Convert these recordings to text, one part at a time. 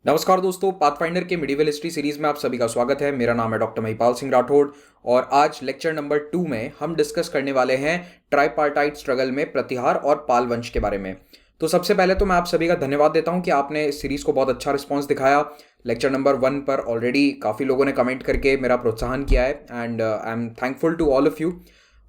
नमस्कार दोस्तों, पाथफाइंडर के मिडिवल हिस्ट्री सीरीज में आप सभी का स्वागत है। मेरा नाम है डॉक्टर महिपाल सिंह राठौड़ और आज लेक्चर नंबर 2 में हम डिस्कस करने वाले हैं ट्राइपार्टाइट स्ट्रगल में प्रतिहार और पाल वंश के बारे में। तो सबसे पहले तो मैं आप सभी का धन्यवाद देता हूं कि आपने इस सीरीज को बहुत अच्छा रिस्पॉन्स दिखाया। लेक्चर नंबर 1 पर ऑलरेडी काफ़ी लोगों ने कमेंट करके मेरा प्रोत्साहन किया है and I am thankful to all of you.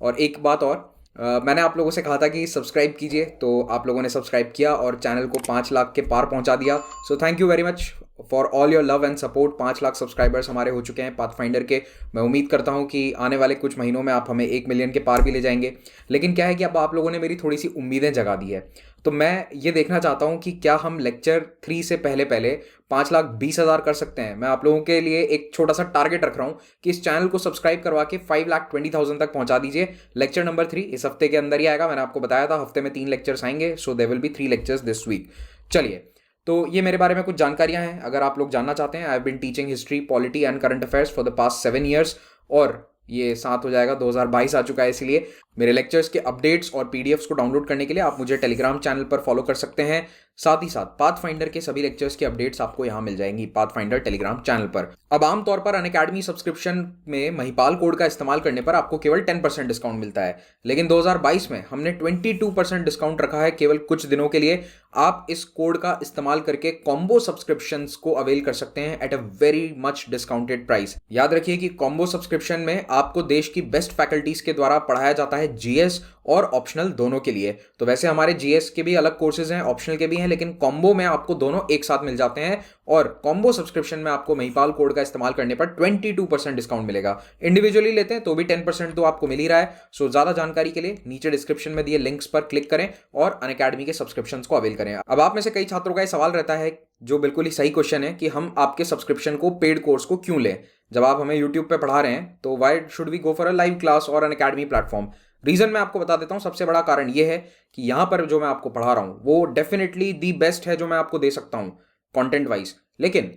और एक बात और, मैंने आप लोगों से कहा था कि सब्सक्राइब कीजिए, तो आप लोगों ने सब्सक्राइब किया और चैनल को 5 लाख के पार पहुंचा दिया। So thank you very much for all your love and support. 5 lakh subscribers हमारे हो चुके हैं पाथफाइंडर के। मैं उम्मीद करता हूं कि आने वाले कुछ महीनों में आप हमें 1 मिलियन के पार भी ले जाएंगे। लेकिन क्या है कि अब आप लोगों ने मेरी थोड़ी सी उम्मीदें जगा दी है, तो मैं ये देखना चाहता हूं कि क्या हम लेक्चर 3 से पहले पहले 5,20,000 कर सकते हैं। मैं आप लोगों के लिए एक छोटा सा टारगेट रख रहा हूं कि इस चैनल को सब्सक्राइब करवा के 5,20,000 तक पहुंचा दीजिए। लेक्चर नंबर 3 इस हफ्ते के अंदर ही आएगा। मैंने आपको बताया था हफ्ते में 3 लेक्चर्स आएंगे, so there will be 3 lectures this week. चलिए, तो ये मेरे बारे में कुछ जानकारियां हैं, अगर आप लोग जानना चाहते हैं। I have been teaching history, polity and current affairs for the past 7 years और ये 7 हो जाएगा, 2022 आ चुका है। इसलिए मेरे लेक्चर्स के अपडेट्स और पीडीएफ्स को डाउनलोड करने के लिए आप मुझे टेलीग्राम चैनल पर फॉलो कर सकते हैं। साथ ही साथ पाथफाइंडर के सभी लेक्चर्स की अपडेट्स आपको यहां मिल जाएंगी पाथफाइंडर टेलीग्राम चैनल पर। अब आमतौर पर अनअकैडमी सब्सक्रिप्शन में महिपाल कोड का इस्तेमाल करने पर आपको केवल 10% डिस्काउंट मिलता है, लेकिन 2022 में हमने 22% डिस्काउंट रखा है केवल कुछ दिनों के लिए। आप इस कोड का इस्तेमाल करके कॉम्बो सब्सक्रिप्शंस को अवेल कर सकते हैं at a very much discounted price. याद रखिए कि कॉम्बो सब्सक्रिप्शन में आपको देश की बेस्ट फैकल्टीज के द्वारा पढ़ाया जाता है जीएस और ऑप्शनल दोनों के लिए। तो वैसे हमारे जीएस के भी अलग कोर्सेज हैं, ऑप्शनल के भी हैं, लेकिन कॉम्बो में आपको दोनों एक साथ मिल जाते हैं। और कॉम्बो सब्सक्रिप्शन में आपको महिपाल कोड का इस्तेमाल करने पर 22% डिस्काउंट मिलेगा। इंडिविजुअली लेते हैं तो भी 10% तो आपको मिल ही रहा है। सो ज्यादा जानकारी के लिए नीचे डिस्क्रिप्शन में दिए लिंक्स पर क्लिक करें और अनअकैडमी के सब्सक्रिप्शन को अवेल करें। अब आप में से कई छात्रों का यह सवाल रहता है, जो बिल्कुल ही सही क्वेश्चन है, कि हम आपके सब्सक्रिप्शन को, पेड कोर्स को क्यों लें? जब आप हमें यूट्यूब पे पढ़ा रहे हैं तो why should we go for a live class और अनअकैडमी प्लेटफॉर्म? रीजन मैं आपको बता देता हूं। सबसे बड़ा कारण यह है कि यहां पर जो मैं आपको पढ़ा रहा हूं वो डेफिनेटली दी बेस्ट है जो मैं आपको दे सकता हूं कंटेंट वाइज, लेकिन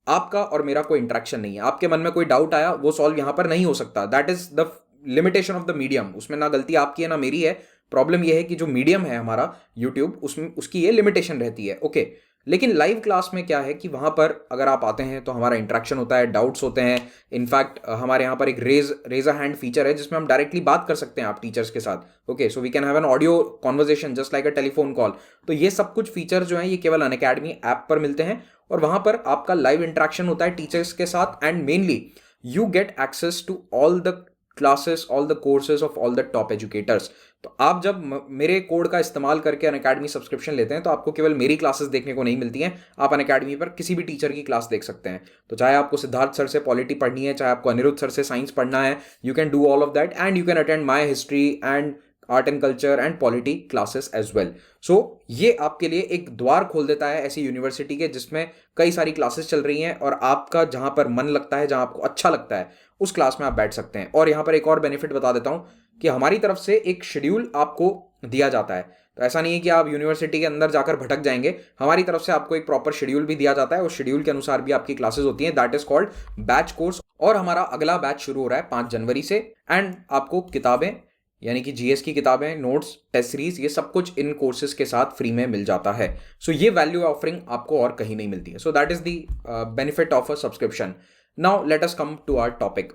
आपका और मेरा कोई इंटरेक्शन नहीं है। आपके मन में कोई डाउट आया, वो सॉल्व यहां पर नहीं हो सकता। That is the limitation of the medium. उसमें ना गलती आपकी है ना मेरी है। प्रॉब्लम यह है कि जो मीडियम है हमारा यूट्यूब, उसमें उसकी ये लिमिटेशन रहती है। ओके, लेकिन लाइव क्लास में क्या है कि वहां पर अगर आप आते हैं तो हमारा इंटरेक्शन होता है, डाउट्स होते हैं। इनफैक्ट हमारे यहाँ पर एक रेज अ हैंड फीचर है जिसमें हम डायरेक्टली बात कर सकते हैं आप टीचर्स के साथ। Okay, so we can have an audio conversation just like a telephone call. तो ये सब कुछ फीचर जो हैं ये केवल अनअकैडमी ऐप पर मिलते हैं और वहां पर आपका लाइव इंटरेक्शन होता है टीचर्स के साथ। And mainly you get access to all the classes, all the courses of all the top educators. तो आप जब मेरे कोड का इस्तेमाल करके अनअकैडमी सब्सक्रिप्शन लेते हैं तो आपको केवल मेरी क्लासेस देखने को नहीं मिलती हैं, आप अनअकैडमी पर किसी भी टीचर की क्लास देख सकते हैं। तो चाहे आपको सिद्धार्थ सर से पॉलिटी पढ़नी है, चाहे आपको अनिरुद्ध सर से साइंस पढ़ना है, you can do all of that and you can attend my history and art and culture and polity classes as well. So ये आपके लिए एक द्वार खोल देता है ऐसी यूनिवर्सिटी के जिसमें कई सारी क्लासेस चल रही हैं और आपका जहां पर मन लगता है, जहां आपको अच्छा लगता है, उस क्लास में आप बैठ सकते हैं। और यहां पर एक और बेनिफिट बता देता हूं कि हमारी तरफ से एक शेड्यूल आपको दिया जाता है। तो ऐसा नहीं है कि आप यूनिवर्सिटी के अंदर जाकर भटक जाएंगे। हमारी तरफ से आपको एक प्रॉपर शेड्यूल भी दिया जाता है, उस शेड्यूल के अनुसार भी आपकी क्लासेस होती हैं। That is called batch course. और हमारा अगला बैच शुरू हो रहा है 5 जनवरी से। एंड आपको किताबें, यानी कि जीएस की किताबें, नोट्स, टेस्ट सीरीज, ये सब कुछ इन कोर्सेज के साथ फ्री में मिल जाता है। सो ये वैल्यू ऑफरिंग आपको और कहीं नहीं मिलती है। So that is the benefit of a subscription. Now let us come to our topic.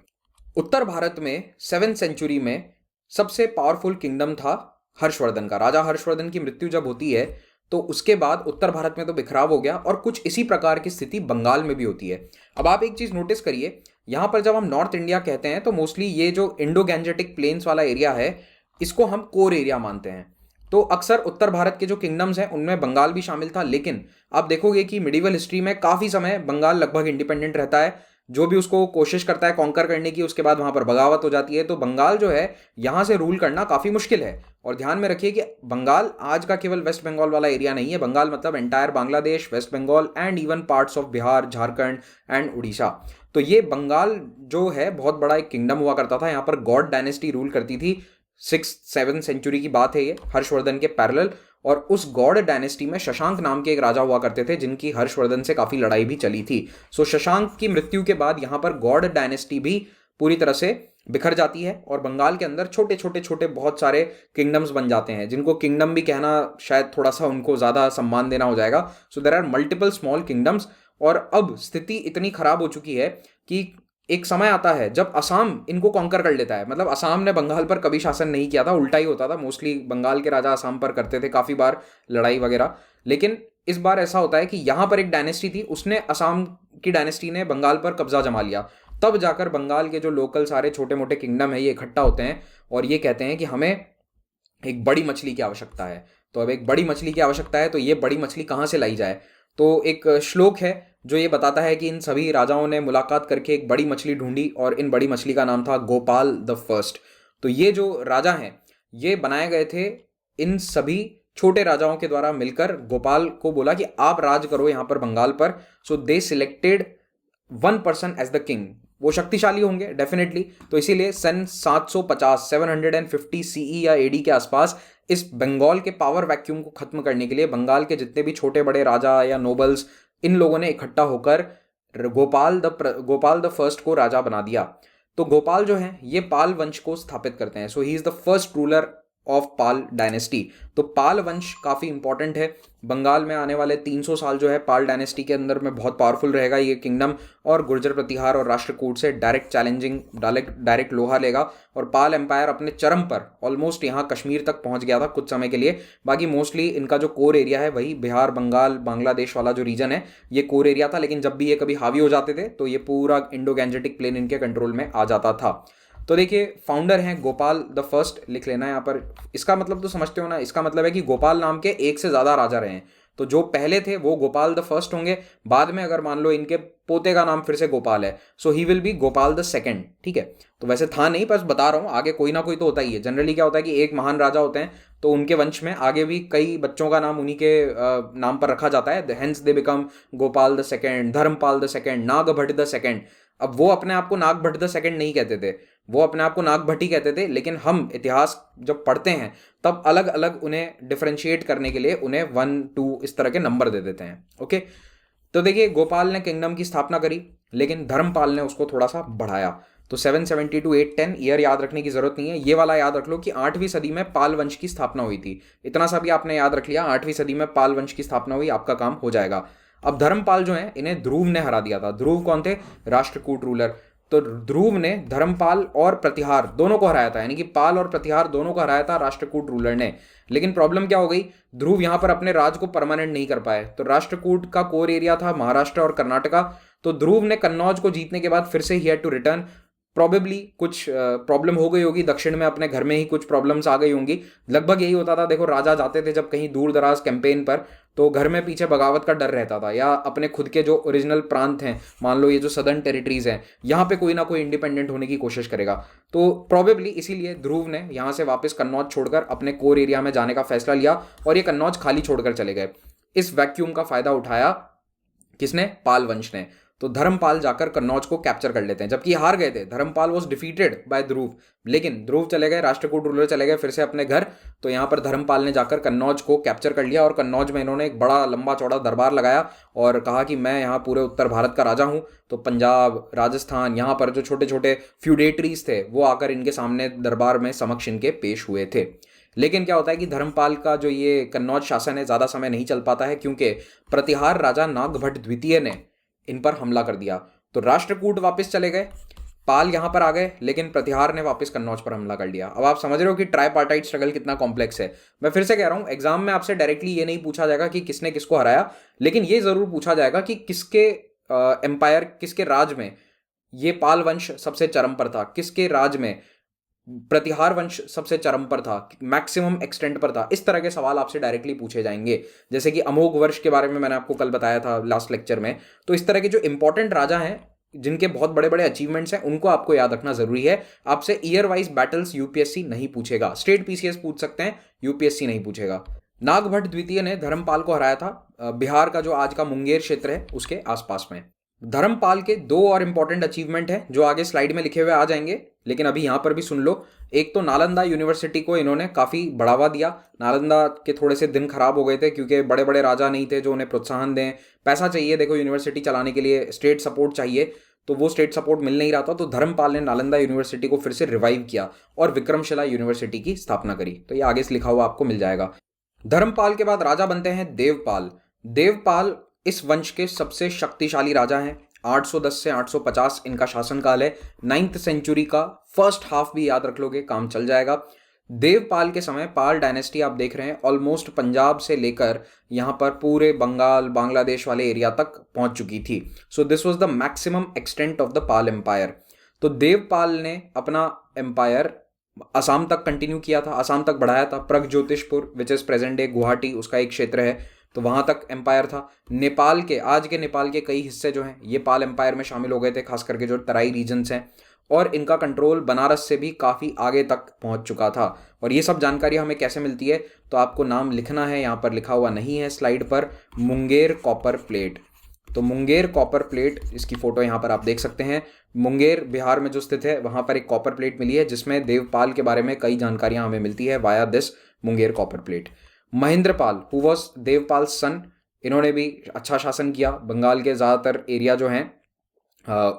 उत्तर भारत में 7th सेंचुरी में सबसे पावरफुल किंगडम था हर्षवर्धन का। राजा हर्षवर्धन की मृत्यु जब होती है तो उसके बाद उत्तर भारत में तो बिखराव हो गया और कुछ इसी प्रकार की स्थिति बंगाल में भी होती है। अब आप एक चीज नोटिस करिए, यहां पर जब हम नॉर्थ इंडिया कहते हैं तो मोस्टली ये जो इंडो गैंजेटिक प्लेन्स वाला एरिया है इसको हम कोर एरिया मानते हैं। तो अक्सर उत्तर भारत के जो किंगडम्स हैं उनमें बंगाल भी शामिल था, लेकिन आप देखोगे कि मिडिवल हिस्ट्री में काफी समय बंगाल लगभग इंडिपेंडेंट रहता है। जो भी उसको कोशिश करता है कॉन्कर करने की, उसके बाद वहां पर बगावत हो जाती है। तो बंगाल जो है यहां से रूल करना काफी मुश्किल है। और ध्यान में रखिए कि बंगाल आज का केवल वेस्ट बंगाल वाला एरिया नहीं है। बंगाल मतलब entire Bangladesh, West Bengal and even parts of Bihar, Jharkhand and Orissa. तो ये बंगाल जो है बहुत बड़ा एक किंगडम हुआ करता था। यहाँ पर गौड़ डायनेस्टी रूल करती थी। 6th-7th सेंचुरी की बात है ये, हर्षवर्धन के पैरेलल। और उस गौड़ डायनेस्टी में शशांक नाम के एक राजा हुआ करते थे जिनकी हर्षवर्धन से काफी लड़ाई भी चली थी। सो शशांक की मृत्यु के बाद यहां पर गौड़ डायनेस्टी भी पूरी तरह से बिखर जाती है और बंगाल के अंदर छोटे छोटे छोटे बहुत सारे किंगडम्स बन जाते हैं, जिनको किंगडम भी कहना शायद थोड़ा सा उनको ज्यादा सम्मान देना हो जाएगा। So there are multiple small kingdoms. और अब स्थिति इतनी खराब हो चुकी है कि एक समय आता है जब असम इनको कॉन्कर कर लेता है। मतलब असम ने बंगाल पर कभी शासन नहीं किया था, उल्टा ही होता था, मोस्टली बंगाल के राजा असम पर करते थे काफ़ी बार लड़ाई वगैरह। लेकिन इस बार ऐसा होता है कि यहाँ पर एक डायनेस्टी थी, उसने असम की डायनेस्टी ने बंगाल पर कब्जा जमा लिया। तब जाकर बंगाल के जो लोकल सारे छोटे मोटे किंगडम है ये इकट्ठा होते हैं और ये कहते हैं कि हमें एक बड़ी मछली की आवश्यकता है। तो अब एक बड़ी मछली की आवश्यकता है, तो ये बड़ी मछली कहाँ से लाई जाए? तो एक श्लोक है जो ये बताता है कि इन सभी राजाओं ने मुलाकात करके एक बड़ी मछली ढूंढी और इन बड़ी मछली का नाम था गोपाल द फर्स्ट। तो ये जो राजा हैं ये बनाए गए थे इन सभी छोटे राजाओं के द्वारा मिलकर। गोपाल को बोला कि आप राज करो यहाँ पर बंगाल पर। So they selected one person as the king. वो शक्तिशाली होंगे डेफिनेटली, तो इसीलिए सन 750 750 सीई या एडी के आसपास इस बंगाल के पावर वैक्यूम को खत्म करने के लिए बंगाल के जितने भी छोटे बड़े राजा या नोबल्स, इन लोगों ने इकट्ठा होकर गोपाल द फर्स्ट को राजा बना दिया। तो गोपाल जो है ये पाल वंश को स्थापित करते हैं। So he is the first ruler of Pal dynasty. तो पाल वंश काफ़ी इंपॉर्टेंट है बंगाल में। आने वाले 300 साल जो है पाल डायनेस्टी के अंदर में बहुत पावरफुल रहेगा ये किंगडम, और गुर्जर प्रतिहार और राष्ट्रकूट से डायरेक्ट लोहा लेगा। और पाल एम्पायर अपने चरम पर ऑलमोस्ट यहाँ कश्मीर तक पहुंच गया था कुछ समय के लिए। बाकी मोस्टली इनका जो कोर एरिया है वही बिहार, बंगाल, बांग्लादेश वाला जो रीजन है ये कोर एरिया था। लेकिन जब भी ये कभी हावी हो जाते थे तो ये पूरा इंडो गैंजेटिक प्लेन इनके कंट्रोल में आ जाता था। तो देखिए फाउंडर हैं गोपाल द फर्स्ट, लिख लेना यहाँ पर। इसका मतलब तो समझते हो ना, इसका मतलब है कि गोपाल नाम के एक से ज़्यादा राजा रहे हैं। तो जो पहले थे वो गोपाल द फर्स्ट होंगे, बाद में अगर मान लो इनके पोते का नाम फिर से गोपाल है so he will be Gopal the second. ठीक है, तो वैसे था नहीं, बस बता रहा हूँ, आगे कोई ना कोई तो होता ही है। जनरली क्या होता है कि एक महान राजा होते हैं तो उनके वंश में आगे भी कई बच्चों का नाम उन्हीं के नाम पर रखा जाता है। Hence they become Gopal the second, Dharmapal the second, Nagabhata the second. अब वो अपने आप को नागभट्ट द सेकंड नहीं कहते थे, वो अपने आप को नागभट्टी कहते थे। लेकिन हम इतिहास जब पढ़ते हैं तब अलग अलग उन्हें डिफरेंशिएट करने के लिए उन्हें 1 2 इस तरह के नंबर दे देते हैं। ओके, तो देखिए गोपाल ने किंगडम की स्थापना करी लेकिन धर्मपाल ने उसको थोड़ा सा बढ़ाया। तो 770 to 810 ईयर याद रखने की जरूरत नहीं है, ये वाला याद रख लो कि 8वीं सदी में पाल वंश की स्थापना हुई थी। इतना सा भी आपने याद रख लिया, 8वीं सदी में पाल वंश की स्थापना हुई, आपका काम हो जाएगा। अब धर्मपाल जो है इन्हें ध्रुव ने हरा दिया था। ध्रुव कौन थे? राष्ट्रकूट रूलर। तो ध्रुव ने धर्मपाल और प्रतिहार दोनों को हराया था, यानी कि पाल और प्रतिहार दोनों को हराया था राष्ट्रकूट रूलर ने। लेकिन प्रॉब्लम क्या हो गई, ध्रुव यहां पर अपने राज को परमानेंट नहीं कर पाए। तो राष्ट्रकूट का कोर एरिया था महाराष्ट्र और कर्नाटका। तो ध्रुव ने कन्नौज को जीतने के बाद फिर से ही हैड टू रिटर्न। प्रॉबेबली कुछ प्रॉब्लम हो गई होगी दक्षिण में, अपने घर में ही कुछ प्रॉब्लम्स आ गई होंगी। लगभग यही होता था, देखो राजा जाते थे जब कहीं दूर दराज कैंपेन पर तो घर में पीछे बगावत का डर रहता था, या अपने खुद के जो ओरिजिनल प्रांत हैं, मान लो ये जो सदर्न टेरिटरीज हैं, यहाँ पे कोई ना कोई इंडिपेंडेंट होने की कोशिश करेगा। तो प्रॉबेबली इसीलिए ध्रुव ने यहाँ से वापस कन्नौज छोड़कर अपने कोर एरिया में जाने का फैसला लिया और ये कन्नौज खाली छोड़कर चले गए। इस वैक्यूम का फायदा उठाया किसने? पाल वंश ने। तो धर्मपाल जाकर कन्नौज को कैप्चर कर लेते हैं, जबकि हार गए थे। धर्मपाल वॉज डिफीटेड बाय ध्रुव, लेकिन ध्रुव चले गए, राष्ट्रकूट रूलर चले गए फिर से अपने घर। तो यहाँ पर धर्मपाल ने जाकर कन्नौज को कैप्चर कर लिया और कन्नौज में इन्होंने एक बड़ा लंबा चौड़ा दरबार लगाया और कहा कि मैं यहाँ पूरे उत्तर भारत का राजा हूँ। तो पंजाब, राजस्थान, यहाँ पर जो छोटे छोटे फ्यूडेटरीज थे वो आकर इनके सामने दरबार में समक्ष इनके पेश हुए थे। लेकिन क्या होता है कि धर्मपाल का जो ये कन्नौज शासन है ज़्यादा समय नहीं चल पाता है, क्योंकि प्रतिहार राजा नागभट्ट द्वितीय ने इन पर हमला कर दिया। तो राष्ट्रकूट वापस चले गए, पाल यहां पर आ गए, लेकिन प्रतिहार ने वापस कन्नौज पर हमला कर लिया। अब आप समझ रहे हो कि ट्राईपार्टाइट स्ट्रगल कितना कॉम्प्लेक्स है। मैं फिर से कह रहा हूं, एग्जाम में आपसे डायरेक्टली ये नहीं पूछा जाएगा कि किसने किसको हराया, लेकिन ये जरूर पूछा जाएगा कि किसके एम्पायर, किसके राज में ये पाल वंश सबसे चरम पर था, किसके राज में प्रतिहार वंश सबसे चरम पर था, मैक्सिमम एक्सटेंट पर था। इस तरह के सवाल आपसे डायरेक्टली पूछे जाएंगे। जैसे कि अमोघ वर्ष के बारे में मैंने आपको कल बताया था लास्ट लेक्चर में। तो इस तरह के जो इंपॉर्टेंट राजा हैं जिनके बहुत बड़े बड़े अचीवमेंट्स हैं उनको आपको याद रखना जरूरी है। आपसे ईयर वाइज बैटल्स यूपीएससी नहीं पूछेगा, स्टेट पीसीएस पूछ सकते हैं, यूपीएससी नहीं पूछेगा। नागभट्ट द्वितीय ने धर्मपाल को हराया था बिहार का जो आज का मुंगेर क्षेत्र है उसके आसपास में। धर्मपाल के दो और इंपॉर्टेंट अचीवमेंट हैं जो आगे स्लाइड में लिखे हुए आ जाएंगे, लेकिन अभी यहां पर भी सुन लो। एक तो नालंदा यूनिवर्सिटी को इन्होंने काफ़ी बढ़ावा दिया। नालंदा के थोड़े से दिन खराब हो गए थे क्योंकि बड़े बड़े राजा नहीं थे जो उन्हें प्रोत्साहन दें। पैसा चाहिए, देखो यूनिवर्सिटी चलाने के लिए स्टेट सपोर्ट चाहिए, तो वो स्टेट सपोर्ट मिल नहीं रहा था। तो धर्मपाल ने नालंदा यूनिवर्सिटी को फिर से रिवाइव किया और विक्रमशिला यूनिवर्सिटी की स्थापना करी। तो ये आगे से लिखा हुआ आपको मिल जाएगा। धर्मपाल के बाद राजा बनते हैं देवपाल। देवपाल इस वंश के सबसे शक्तिशाली राजा हैं। 810 से 850 इनका शासनकाल है। 9th सेंचुरी का फर्स्ट हाफ भी याद रख लोगे, काम चल जाएगा। देवपाल के समय पाल डायनेस्टी आप देख रहे हैं ऑलमोस्ट पंजाब से लेकर यहाँ पर पूरे बंगाल बांग्लादेश वाले एरिया तक पहुंच चुकी थी। So this was the maximum extent of the Pala empire. तो देवपाल ने अपना एम्पायर असम तक कंटिन्यू किया था, असम तक बढ़ाया था। Pragjyotishpur which is present day Guwahati, उसका एक क्षेत्र है, तो वहां तक एम्पायर था। नेपाल के, आज के नेपाल के कई हिस्से जो हैं ये पाल एम्पायर में शामिल हो गए थे, खास करके जो तराई रीजन्स हैं। और इनका कंट्रोल बनारस से भी काफ़ी आगे तक पहुंच चुका था। और ये सब जानकारी हमें कैसे मिलती है, तो आपको नाम लिखना है, यहाँ पर लिखा हुआ नहीं है स्लाइड पर, मुंगेर कॉपर प्लेट। तो मुंगेर कॉपर प्लेट, इसकी फोटो यहाँ पर आप देख सकते हैं। मुंगेर बिहार में जो स्थित है वहाँ पर एक कॉपर प्लेट मिली है जिसमें देवपाल के बारे में कई जानकारियाँ हमें मिलती है via this Munger copper plate. Mahendrapal who was Devpal son, इन्होंने भी अच्छा शासन किया। बंगाल के ज़्यादातर एरिया जो हैं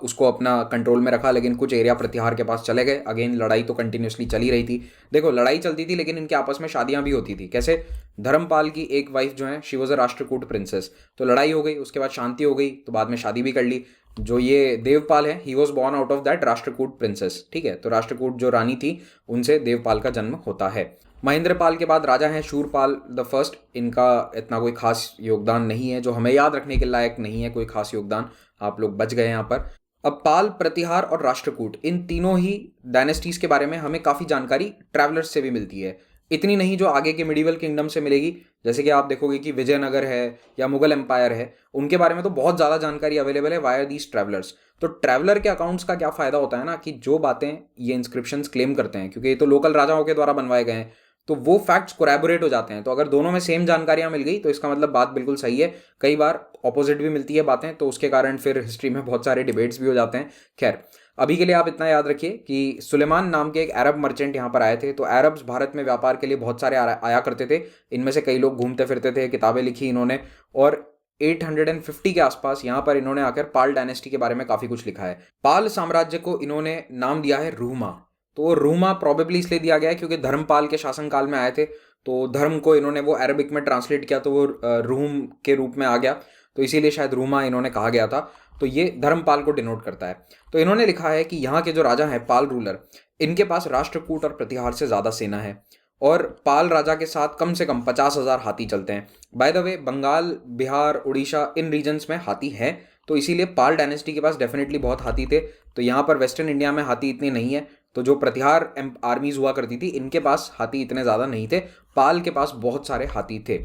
उसको अपना कंट्रोल में रखा, लेकिन कुछ एरिया प्रतिहार के पास चले गए। अगेन लड़ाई तो कंटिन्यूसली चली रही थी। देखो लड़ाई चलती थी लेकिन इनके आपस में शादियां भी होती थी। कैसे? धर्मपाल की एक वाइफ जो है she was a Rashtrakuta princess, तो लड़ाई हो गई, उसके बाद शांति हो गई, तो बाद में शादी भी कर ली। जो ये देवपाल है he was born out of that Rashtrakuta princess, ठीक है। तो राष्ट्रकूट जो रानी थी उनसे देवपाल का जन्म होता है। महेंद्रपाल के बाद राजा हैं शूरपाल द फर्स्ट। इनका इतना कोई खास योगदान नहीं है जो हमें याद रखने के लायक नहीं है, कोई खास योगदान, आप लोग बच गए यहाँ पर। अब पाल, प्रतिहार और राष्ट्रकूट, इन तीनों ही डायनेस्टीज के बारे में हमें काफ़ी जानकारी ट्रैवलर्स से भी मिलती है। इतनी नहीं जो आगे के मिडिवल किंगडम से मिलेगी। जैसे कि आप देखोगे कि विजयनगर है या मुगल एम्पायर है, उनके बारे में तो बहुत ज़्यादा जानकारी अवेलेबल है वाया दीज ट्रैवलर्स। तो ट्रैवलर के अकाउंट्स का क्या फ़ायदा होता है ना, कि जो बातें ये इंस्क्रिप्शंस क्लेम करते हैं, क्योंकि ये तो लोकल राजाओं के द्वारा बनवाए गए हैं, तो वो फैक्ट्स कोरैबोरेट हो जाते हैं। तो अगर दोनों में सेम जानकारियां मिल गई तो इसका मतलब बात बिल्कुल सही है। कई बार ऑपोजिट भी मिलती है बातें, तो उसके कारण फिर हिस्ट्री में बहुत सारे डिबेट्स भी हो जाते हैं। खैर, अभी के लिए आप इतना याद रखिए कि सुलेमान नाम के एक अरब मर्चेंट यहाँ पर आए थे। तो अरब्स भारत में व्यापार के लिए बहुत सारे आया करते थे। इनमें से कई लोग घूमते फिरते थे, किताबें लिखी इन्होंने, और 850 के आसपास यहाँ पर इन्होंने आकर पाल डायनेस्टी के बारे में काफ़ी कुछ लिखा है। पाल साम्राज्य को इन्होंने नाम दिया है रूमा। तो रूमा प्रॉबेबली इसलिए दिया गया है क्योंकि धर्मपाल के शासनकाल में आए थे, तो धर्म को इन्होंने वो अरबिक में ट्रांसलेट किया तो वो रूम के रूप में आ गया, तो इसीलिए शायद रूमा इन्होंने कहा गया था। तो ये धर्मपाल को डिनोट करता है। तो इन्होंने लिखा है कि यहाँ के जो राजा हैं पाल रूलर, इनके पास राष्ट्रकूट और प्रतिहार से ज़्यादा सेना है, और पाल राजा के साथ कम से कम 50,000 हाथी चलते हैं। By the way, Bengal, Bihar, Orissa, इन रीजन्स में हाथी हैं, तो इसीलिए पाल डायनेस्टी के पास डेफिनेटली बहुत हाथी थे। तो यहाँ पर वेस्टर्न इंडिया में हाथी इतने नहीं है, तो जो प्रतिहार आर्मीज हुआ करती थी इनके पास हाथी इतने ज़्यादा नहीं थे, पाल के पास बहुत सारे हाथी थे।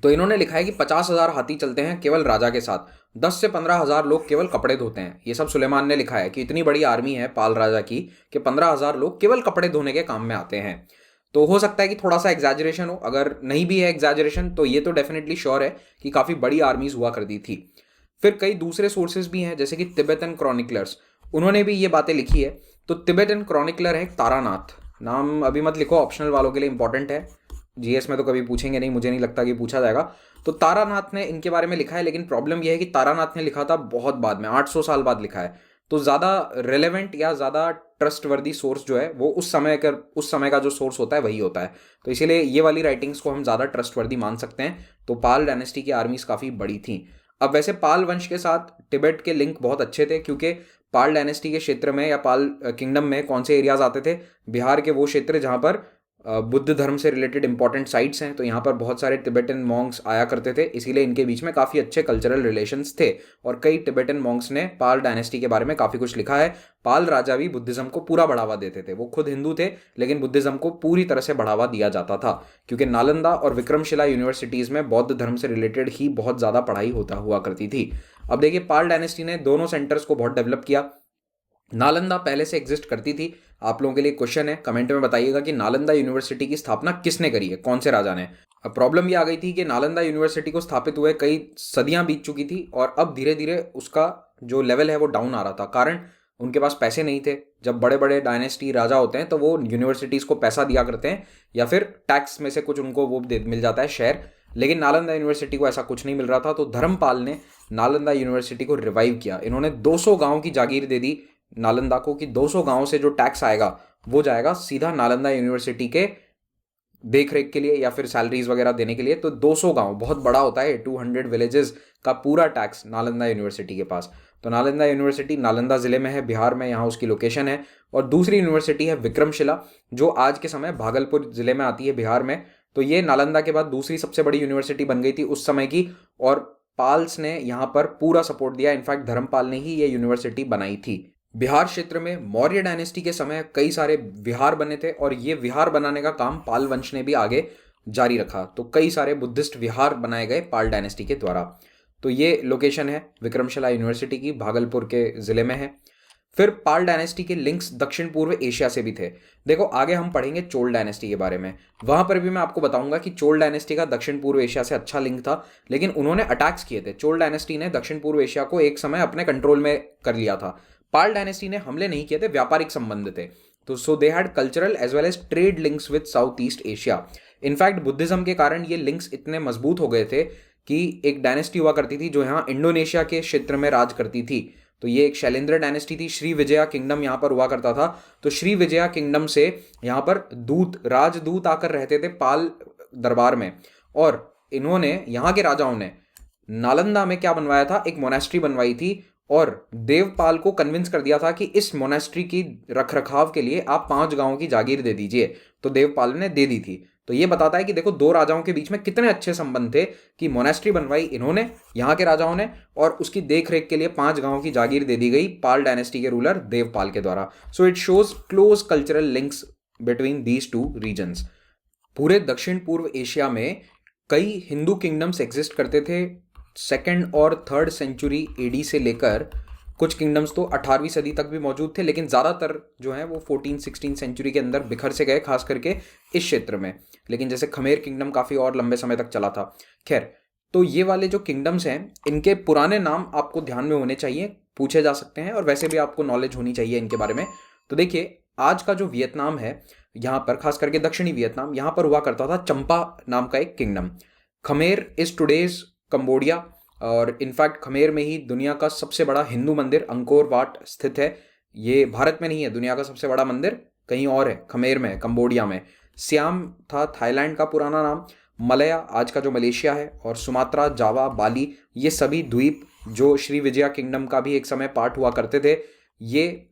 तो इन्होंने लिखा है कि 50,000 हाथी चलते हैं केवल राजा के साथ, 10 से 15,000 लोग केवल कपड़े धोते हैं। ये सब सुलेमान ने लिखा है कि इतनी बड़ी आर्मी है पाल राजा की कि 15,000 लोग केवल कपड़े धोने के काम में आते हैं। तो हो सकता है कि थोड़ा सा एग्जैजरेशन हो, अगर नहीं भी है एग्जैजरेशन तो ये तो डेफिनेटली श्योर है कि काफ़ी बड़ी आर्मीज हुआ करती थी। फिर कई दूसरे सोर्सेज भी हैं, जैसे कि तिब्बतन क्रॉनिकलर्स, उन्होंने भी ये बातें लिखी है। तो तिब्बतन क्रॉनिकलर है तारानाथ, नाम अभी मत लिखो, ऑप्शनल वालों के लिए इंपॉर्टेंट है, जीएस में तो कभी पूछेंगे नहीं, मुझे नहीं लगता कि पूछा जाएगा। तो तारानाथ ने इनके बारे में लिखा है, लेकिन प्रॉब्लम यह है कि तारानाथ ने लिखा था बहुत बाद में, 800 साल बाद लिखा है। तो ज़्यादा रेलेवेंट या ज़्यादा ट्रस्टवर्दी सोर्स जो है वो उस समय का जो सोर्स होता है वही होता है। तो इसीलिए ये वाली राइटिंग्स को हम ज़्यादा ट्रस्टवर्दी मान सकते हैं। तो पाल डायनेस्टी की आर्मीज काफ़ी बड़ी थी। अब वैसे पाल वंश के साथ तिब्बत के लिंक बहुत अच्छे थे, क्योंकि पाल डायनेस्टी के क्षेत्र में या पाल किंगडम में कौन से एरियाज आते थे, बिहार के वो क्षेत्र जहाँ पर बुद्ध धर्म से रिलेटेड इंपॉर्टेंट साइट्स हैं, तो यहाँ पर बहुत सारे तिब्बतन मॉन्क्स आया करते थे, इसीलिए इनके बीच में काफ़ी अच्छे कल्चरल रिलेशंस थे। और कई तिब्बतन मॉन्क्स ने पाल डायनेस्टी के बारे में काफ़ी कुछ लिखा है। पाल राजा भी बुद्धिज्म को पूरा बढ़ावा देते थे, वो खुद हिंदू थे लेकिन बुद्धिज्म को पूरी तरह से बढ़ावा दिया जाता था, क्योंकि नालंदा और विक्रमशिला यूनिवर्सिटीज़ में बौद्ध धर्म से रिलेटेड ही बहुत ज़्यादा पढ़ाई होता हुआ करती थी। अब देखिए, पाल डायनेस्टी ने दोनों सेंटर्स को बहुत डेवलप किया। नालंदा पहले से एग्जिस्ट करती थी। आप लोगों के लिए क्वेश्चन है, कमेंट में बताइएगा कि नालंदा यूनिवर्सिटी की स्थापना किसने करी है, कौन से राजा ने। अब प्रॉब्लम ये आ गई थी कि नालंदा यूनिवर्सिटी को स्थापित हुए कई सदियां बीत चुकी थी, और अब धीरे धीरे उसका जो लेवल है वो डाउन आ रहा था। कारण उनके पास पैसे नहीं थे। जब बड़े बड़े डायनेस्टी राजा होते हैं तो वो यूनिवर्सिटीज़ को पैसा दिया करते हैं, या फिर टैक्स में से कुछ उनको वो मिल जाता है शेयर। लेकिन नालंदा यूनिवर्सिटी को ऐसा कुछ नहीं मिल रहा था, तो धर्मपाल ने नालंदा यूनिवर्सिटी को रिवाइव किया। इन्होंने 200 गाँव की जागीर दे दी नालंदा को, कि 200 गांवों से जो टैक्स आएगा वो जाएगा सीधा नालंदा यूनिवर्सिटी के देख रेख के लिए या फिर सैलरीज वगैरह देने के लिए। तो 200 गांव बहुत बड़ा होता है, 200 विलेजेस का पूरा टैक्स नालंदा यूनिवर्सिटी के पास। तो नालंदा यूनिवर्सिटी नालंदा ज़िले में है, बिहार में, यहाँ उसकी लोकेशन है। और दूसरी यूनिवर्सिटी है विक्रमशिला, जो आज के समय भागलपुर ज़िले में आती है, बिहार में। तो ये नालंदा के बाद दूसरी सबसे बड़ी यूनिवर्सिटी बन गई थी उस समय की, और पाल्स ने यहाँ पर पूरा सपोर्ट दिया। इनफैक्ट धर्मपाल ने ही ये यूनिवर्सिटी बनाई थी। बिहार क्षेत्र में मौर्य डायनेस्टी के समय कई सारे विहार बने थे, और ये विहार बनाने का काम पाल वंश ने भी आगे जारी रखा। तो कई सारे बुद्धिस्ट विहार बनाए गए पाल डायनेस्टी के द्वारा। तो ये लोकेशन है विक्रमशिला यूनिवर्सिटी की, भागलपुर के ज़िले में है। फिर पाल डायनेस्टी के लिंक्स दक्षिण पूर्व एशिया से भी थे। देखो आगे हम पढ़ेंगे चोल डायनेस्टी के बारे में, वहां पर भी मैं आपको बताऊंगा कि चोल डायनेस्टी का दक्षिण पूर्व एशिया से अच्छा लिंक था, लेकिन उन्होंने अटैक्स किए थे। चोल डायनेस्टी ने दक्षिण पूर्व एशिया को एक समय अपने कंट्रोल में कर लिया था। पाल डायनेस्टी ने हमले नहीं किए थे, व्यापारिक संबंध थे। तो so they had cultural as well as trade links with south east Asia. In fact Buddhism के कारण ये लिंक्स इतने मजबूत हो गए थे कि एक डायनेस्टी हुआ करती थी जो यहाँ इंडोनेशिया के क्षेत्र में राज करती थी। तो ये एक शैलेंद्र डायनेस्टी थी, श्री विजया किंगडम यहाँ पर हुआ करता था। तो श्री विजया किंगडम से यहाँ पर राजदूत आकर रहते थे पाल दरबार में, और इन्होंने, यहाँ के राजाओं ने नालंदा में क्या बनवाया था, एक मोनेस्ट्री बनवाई थी, और देवपाल को कन्विंस कर दिया था कि इस मोनेस्ट्री की रखरखाव के लिए आप 5 गांवों की जागीर दे दीजिए। तो देवपाल ने दे दी थी। तो ये बताता है कि देखो 2 राजाओं के बीच में कितने अच्छे संबंध थे कि मोनेस्ट्री बनवाई इन्होंने, यहाँ के राजाओं ने, और उसकी देखरेख के लिए 5 गांवों की जागीर दे दी गई पाल डायनेस्टी के रूलर देवपाल के द्वारा। So it shows close cultural links between these 2 regions. पूरे दक्षिण पूर्व एशिया में कई हिंदू किंगडम्स एग्जिस्ट करते थे। 2nd और 3rd सेंचुरी एडी से लेकर कुछ किंगडम्स तो 18वीं सदी तक भी मौजूद थे, लेकिन ज़्यादातर जो है वो 14-16 सेंचुरी के अंदर बिखर से गए, खास करके इस क्षेत्र में। लेकिन जैसे खमेर किंगडम काफ़ी और लंबे समय तक चला था। खैर, तो ये वाले जो किंगडम्स हैं, इनके पुराने नाम आपको ध्यान में होने चाहिए, पूछे जा सकते हैं, और वैसे भी आपको नॉलेज होनी चाहिए इनके बारे में। तो देखिए, आज का जो वियतनाम है, यहाँ पर खास करके दक्षिणी वियतनाम, यहाँ पर हुआ करता था चंपा नाम का एक kingdom. Khmer is today's Cambodia, और इनफैक्ट खमेर में ही दुनिया का सबसे बड़ा हिंदू मंदिर अंकोर वाट स्थित है। ये भारत में नहीं है, दुनिया का सबसे बड़ा मंदिर कहीं और है, खमेर में, कंबोडिया में। सियाम था थाईलैंड का पुराना नाम। मलया आज का जो मलेशिया है, और सुमात्रा, जावा, बाली, ये सभी द्वीप जो श्री विजया किंगडम का भी एक समय पार्ट हुआ करते थे, ये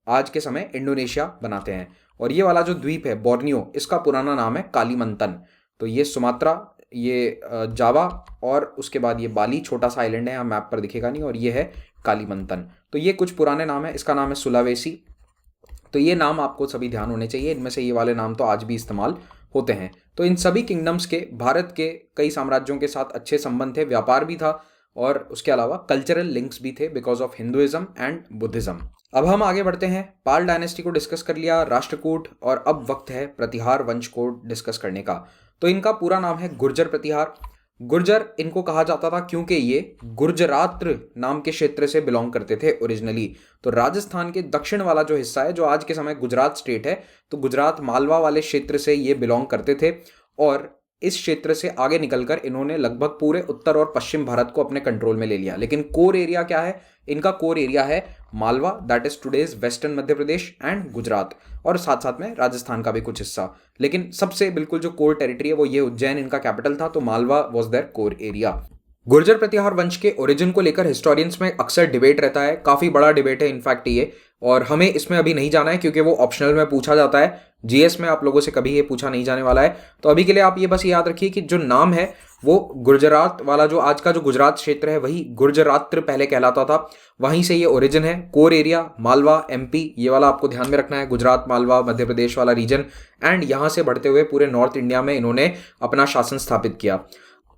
आज के समय इंडोनेशिया बनाते हैं। और ये वाला जो द्वीप है बोर्नियो, इसका पुराना नाम है कालीमंतन। तो ये सुमात्रा, ये जावा, और उसके बाद ये बाली, छोटा सा आइलैंड है, यहाँ मैप पर दिखेगा नहीं, और ये है कालीमंतन। तो ये कुछ पुराने नाम है। इसका नाम है सुलावेसी। तो ये नाम आपको सभी ध्यान होने चाहिए, इनमें से ये वाले नाम तो आज भी इस्तेमाल होते हैं। तो इन सभी किंगडम्स के भारत के कई साम्राज्यों के साथ अच्छे संबंध थे, व्यापार भी था, और उसके अलावा कल्चरल लिंक्स भी थे because of Hinduism and Buddhism. अब हम आगे बढ़ते हैं। पाल डायनेस्टी को डिस्कस कर लिया, राष्ट्रकूट, और अब वक्त है प्रतिहार वंश को डिस्कस करने का। तो इनका पूरा नाम है गुर्जर प्रतिहार। गुर्जर इनको कहा जाता था क्योंकि ये गुर्जरात्र नाम के क्षेत्र से बिलोंग करते थे ओरिजिनली। तो राजस्थान के दक्षिण वाला जो हिस्सा है, जो आज के समय गुजरात स्टेट है, तो गुजरात मालवा वाले क्षेत्र से ये बिलोंग करते थे, और इस क्षेत्र से आगे निकलकर इन्होंने लगभग पूरे उत्तर और पश्चिम भारत को अपने कंट्रोल में ले लिया। लेकिन कोर एरिया क्या है इनका? कोर एरिया है Malwa, that is today's western Madhya Pradesh and Gujarat, और साथ साथ में राजस्थान का भी कुछ हिस्सा। लेकिन सबसे बिल्कुल जो कोर टेरिटरी है वो ये उज्जैन इनका कैपिटल था, तो Malwa was their core area. Gurjar Pratihar वंश के ओरिजिन को लेकर हिस्टोरियंस में अक्सर डिबेट रहता है, काफ़ी बड़ा डिबेट है इनफैक्ट ये, और हमें इसमें अभी नहीं जाना है क्योंकि वो ऑप्शनल में पूछा जाता है। जीएस में आप लोगों से कभी ये पूछा नहीं जाने वाला है। तो अभी के लिए आप ये बस याद रखिए कि जो नाम है वो गुजरात वाला, जो आज का जो गुजरात क्षेत्र है, वही गुर्जरात्र पहले कहलाता था, वहीं से ये ओरिजिन है। कोर एरिया मालवा एमपी, ये वाला आपको ध्यान में रखना है, गुजरात मालवा मध्य प्रदेश वाला रीजन, एंड यहाँ से बढ़ते हुए पूरे नॉर्थ इंडिया में इन्होंने अपना शासन स्थापित किया।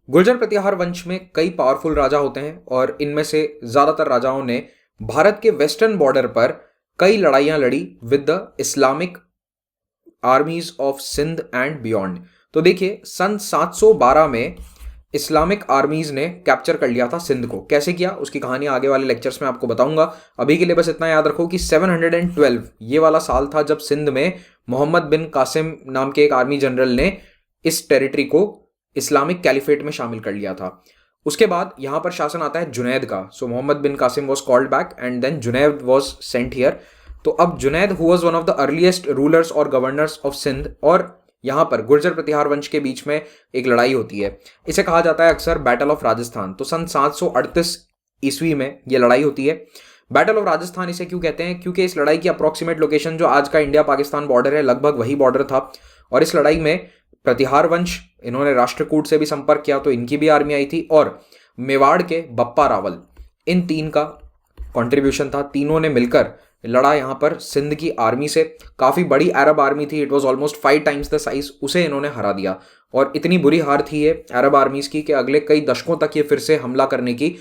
गुर्जर प्रतिहार वंश में कई पावरफुल राजा होते हैं, और इनमें से ज़्यादातर राजाओं ने भारत के वेस्टर्न बॉर्डर पर कई लड़ाइयाँ लड़ी with the Islamic armies of Sindh and beyond. तो देखिए, सन 712 में इस्लामिक आर्मीज ने कैप्चर कर लिया था सिंध को। कैसे किया उसकी कहानी आगे वाले लेक्चर्स में आपको बताऊंगा। अभी के लिए बस इतना याद रखो कि 712 ये वाला साल था जब सिंध में मोहम्मद बिन कासिम नाम के एक आर्मी जनरल ने इस टेरिटरी को इस्लामिक कैलिफेट में शामिल कर लिया था। उसके बाद यहाँ पर शासन आता है जुनैद का। So Mohammad bin Qasim was called back and then Junaid was sent here. तो अब Junaid who was one of the earliest rulers और गवर्नर्स ऑफ सिंध, और यहाँ पर गुर्जर प्रतिहार वंश के बीच में एक लड़ाई होती है। इसे कहा जाता है अक्सर बैटल ऑफ राजस्थान। तो सन 738 ईस्वी में यह लड़ाई होती है। बैटल ऑफ राजस्थान इसे क्यों कहते हैं? क्योंकि इस लड़ाई की अप्रोक्सीमेट लोकेशन जो आज का इंडिया पाकिस्तान बॉर्डर है, लगभग वही बॉर्डर था। और इस लड़ाई में प्रतिहार वंश, इन्होंने राष्ट्रकूट से भी संपर्क किया तो इनकी भी आर्मी आई थी, और मेवाड़ के बप्पा रावल, इन तीन का कंट्रीब्यूशन था। तीनों ने मिलकर लड़ा यहाँ पर सिंध की आर्मी से। काफ़ी बड़ी अरब आर्मी थी, it was almost 5 times the size, उसे इन्होंने हरा दिया। और इतनी बुरी हार थी ये अरब आर्मीज की कि अगले कई दशकों तक ये फिर से हमला करने की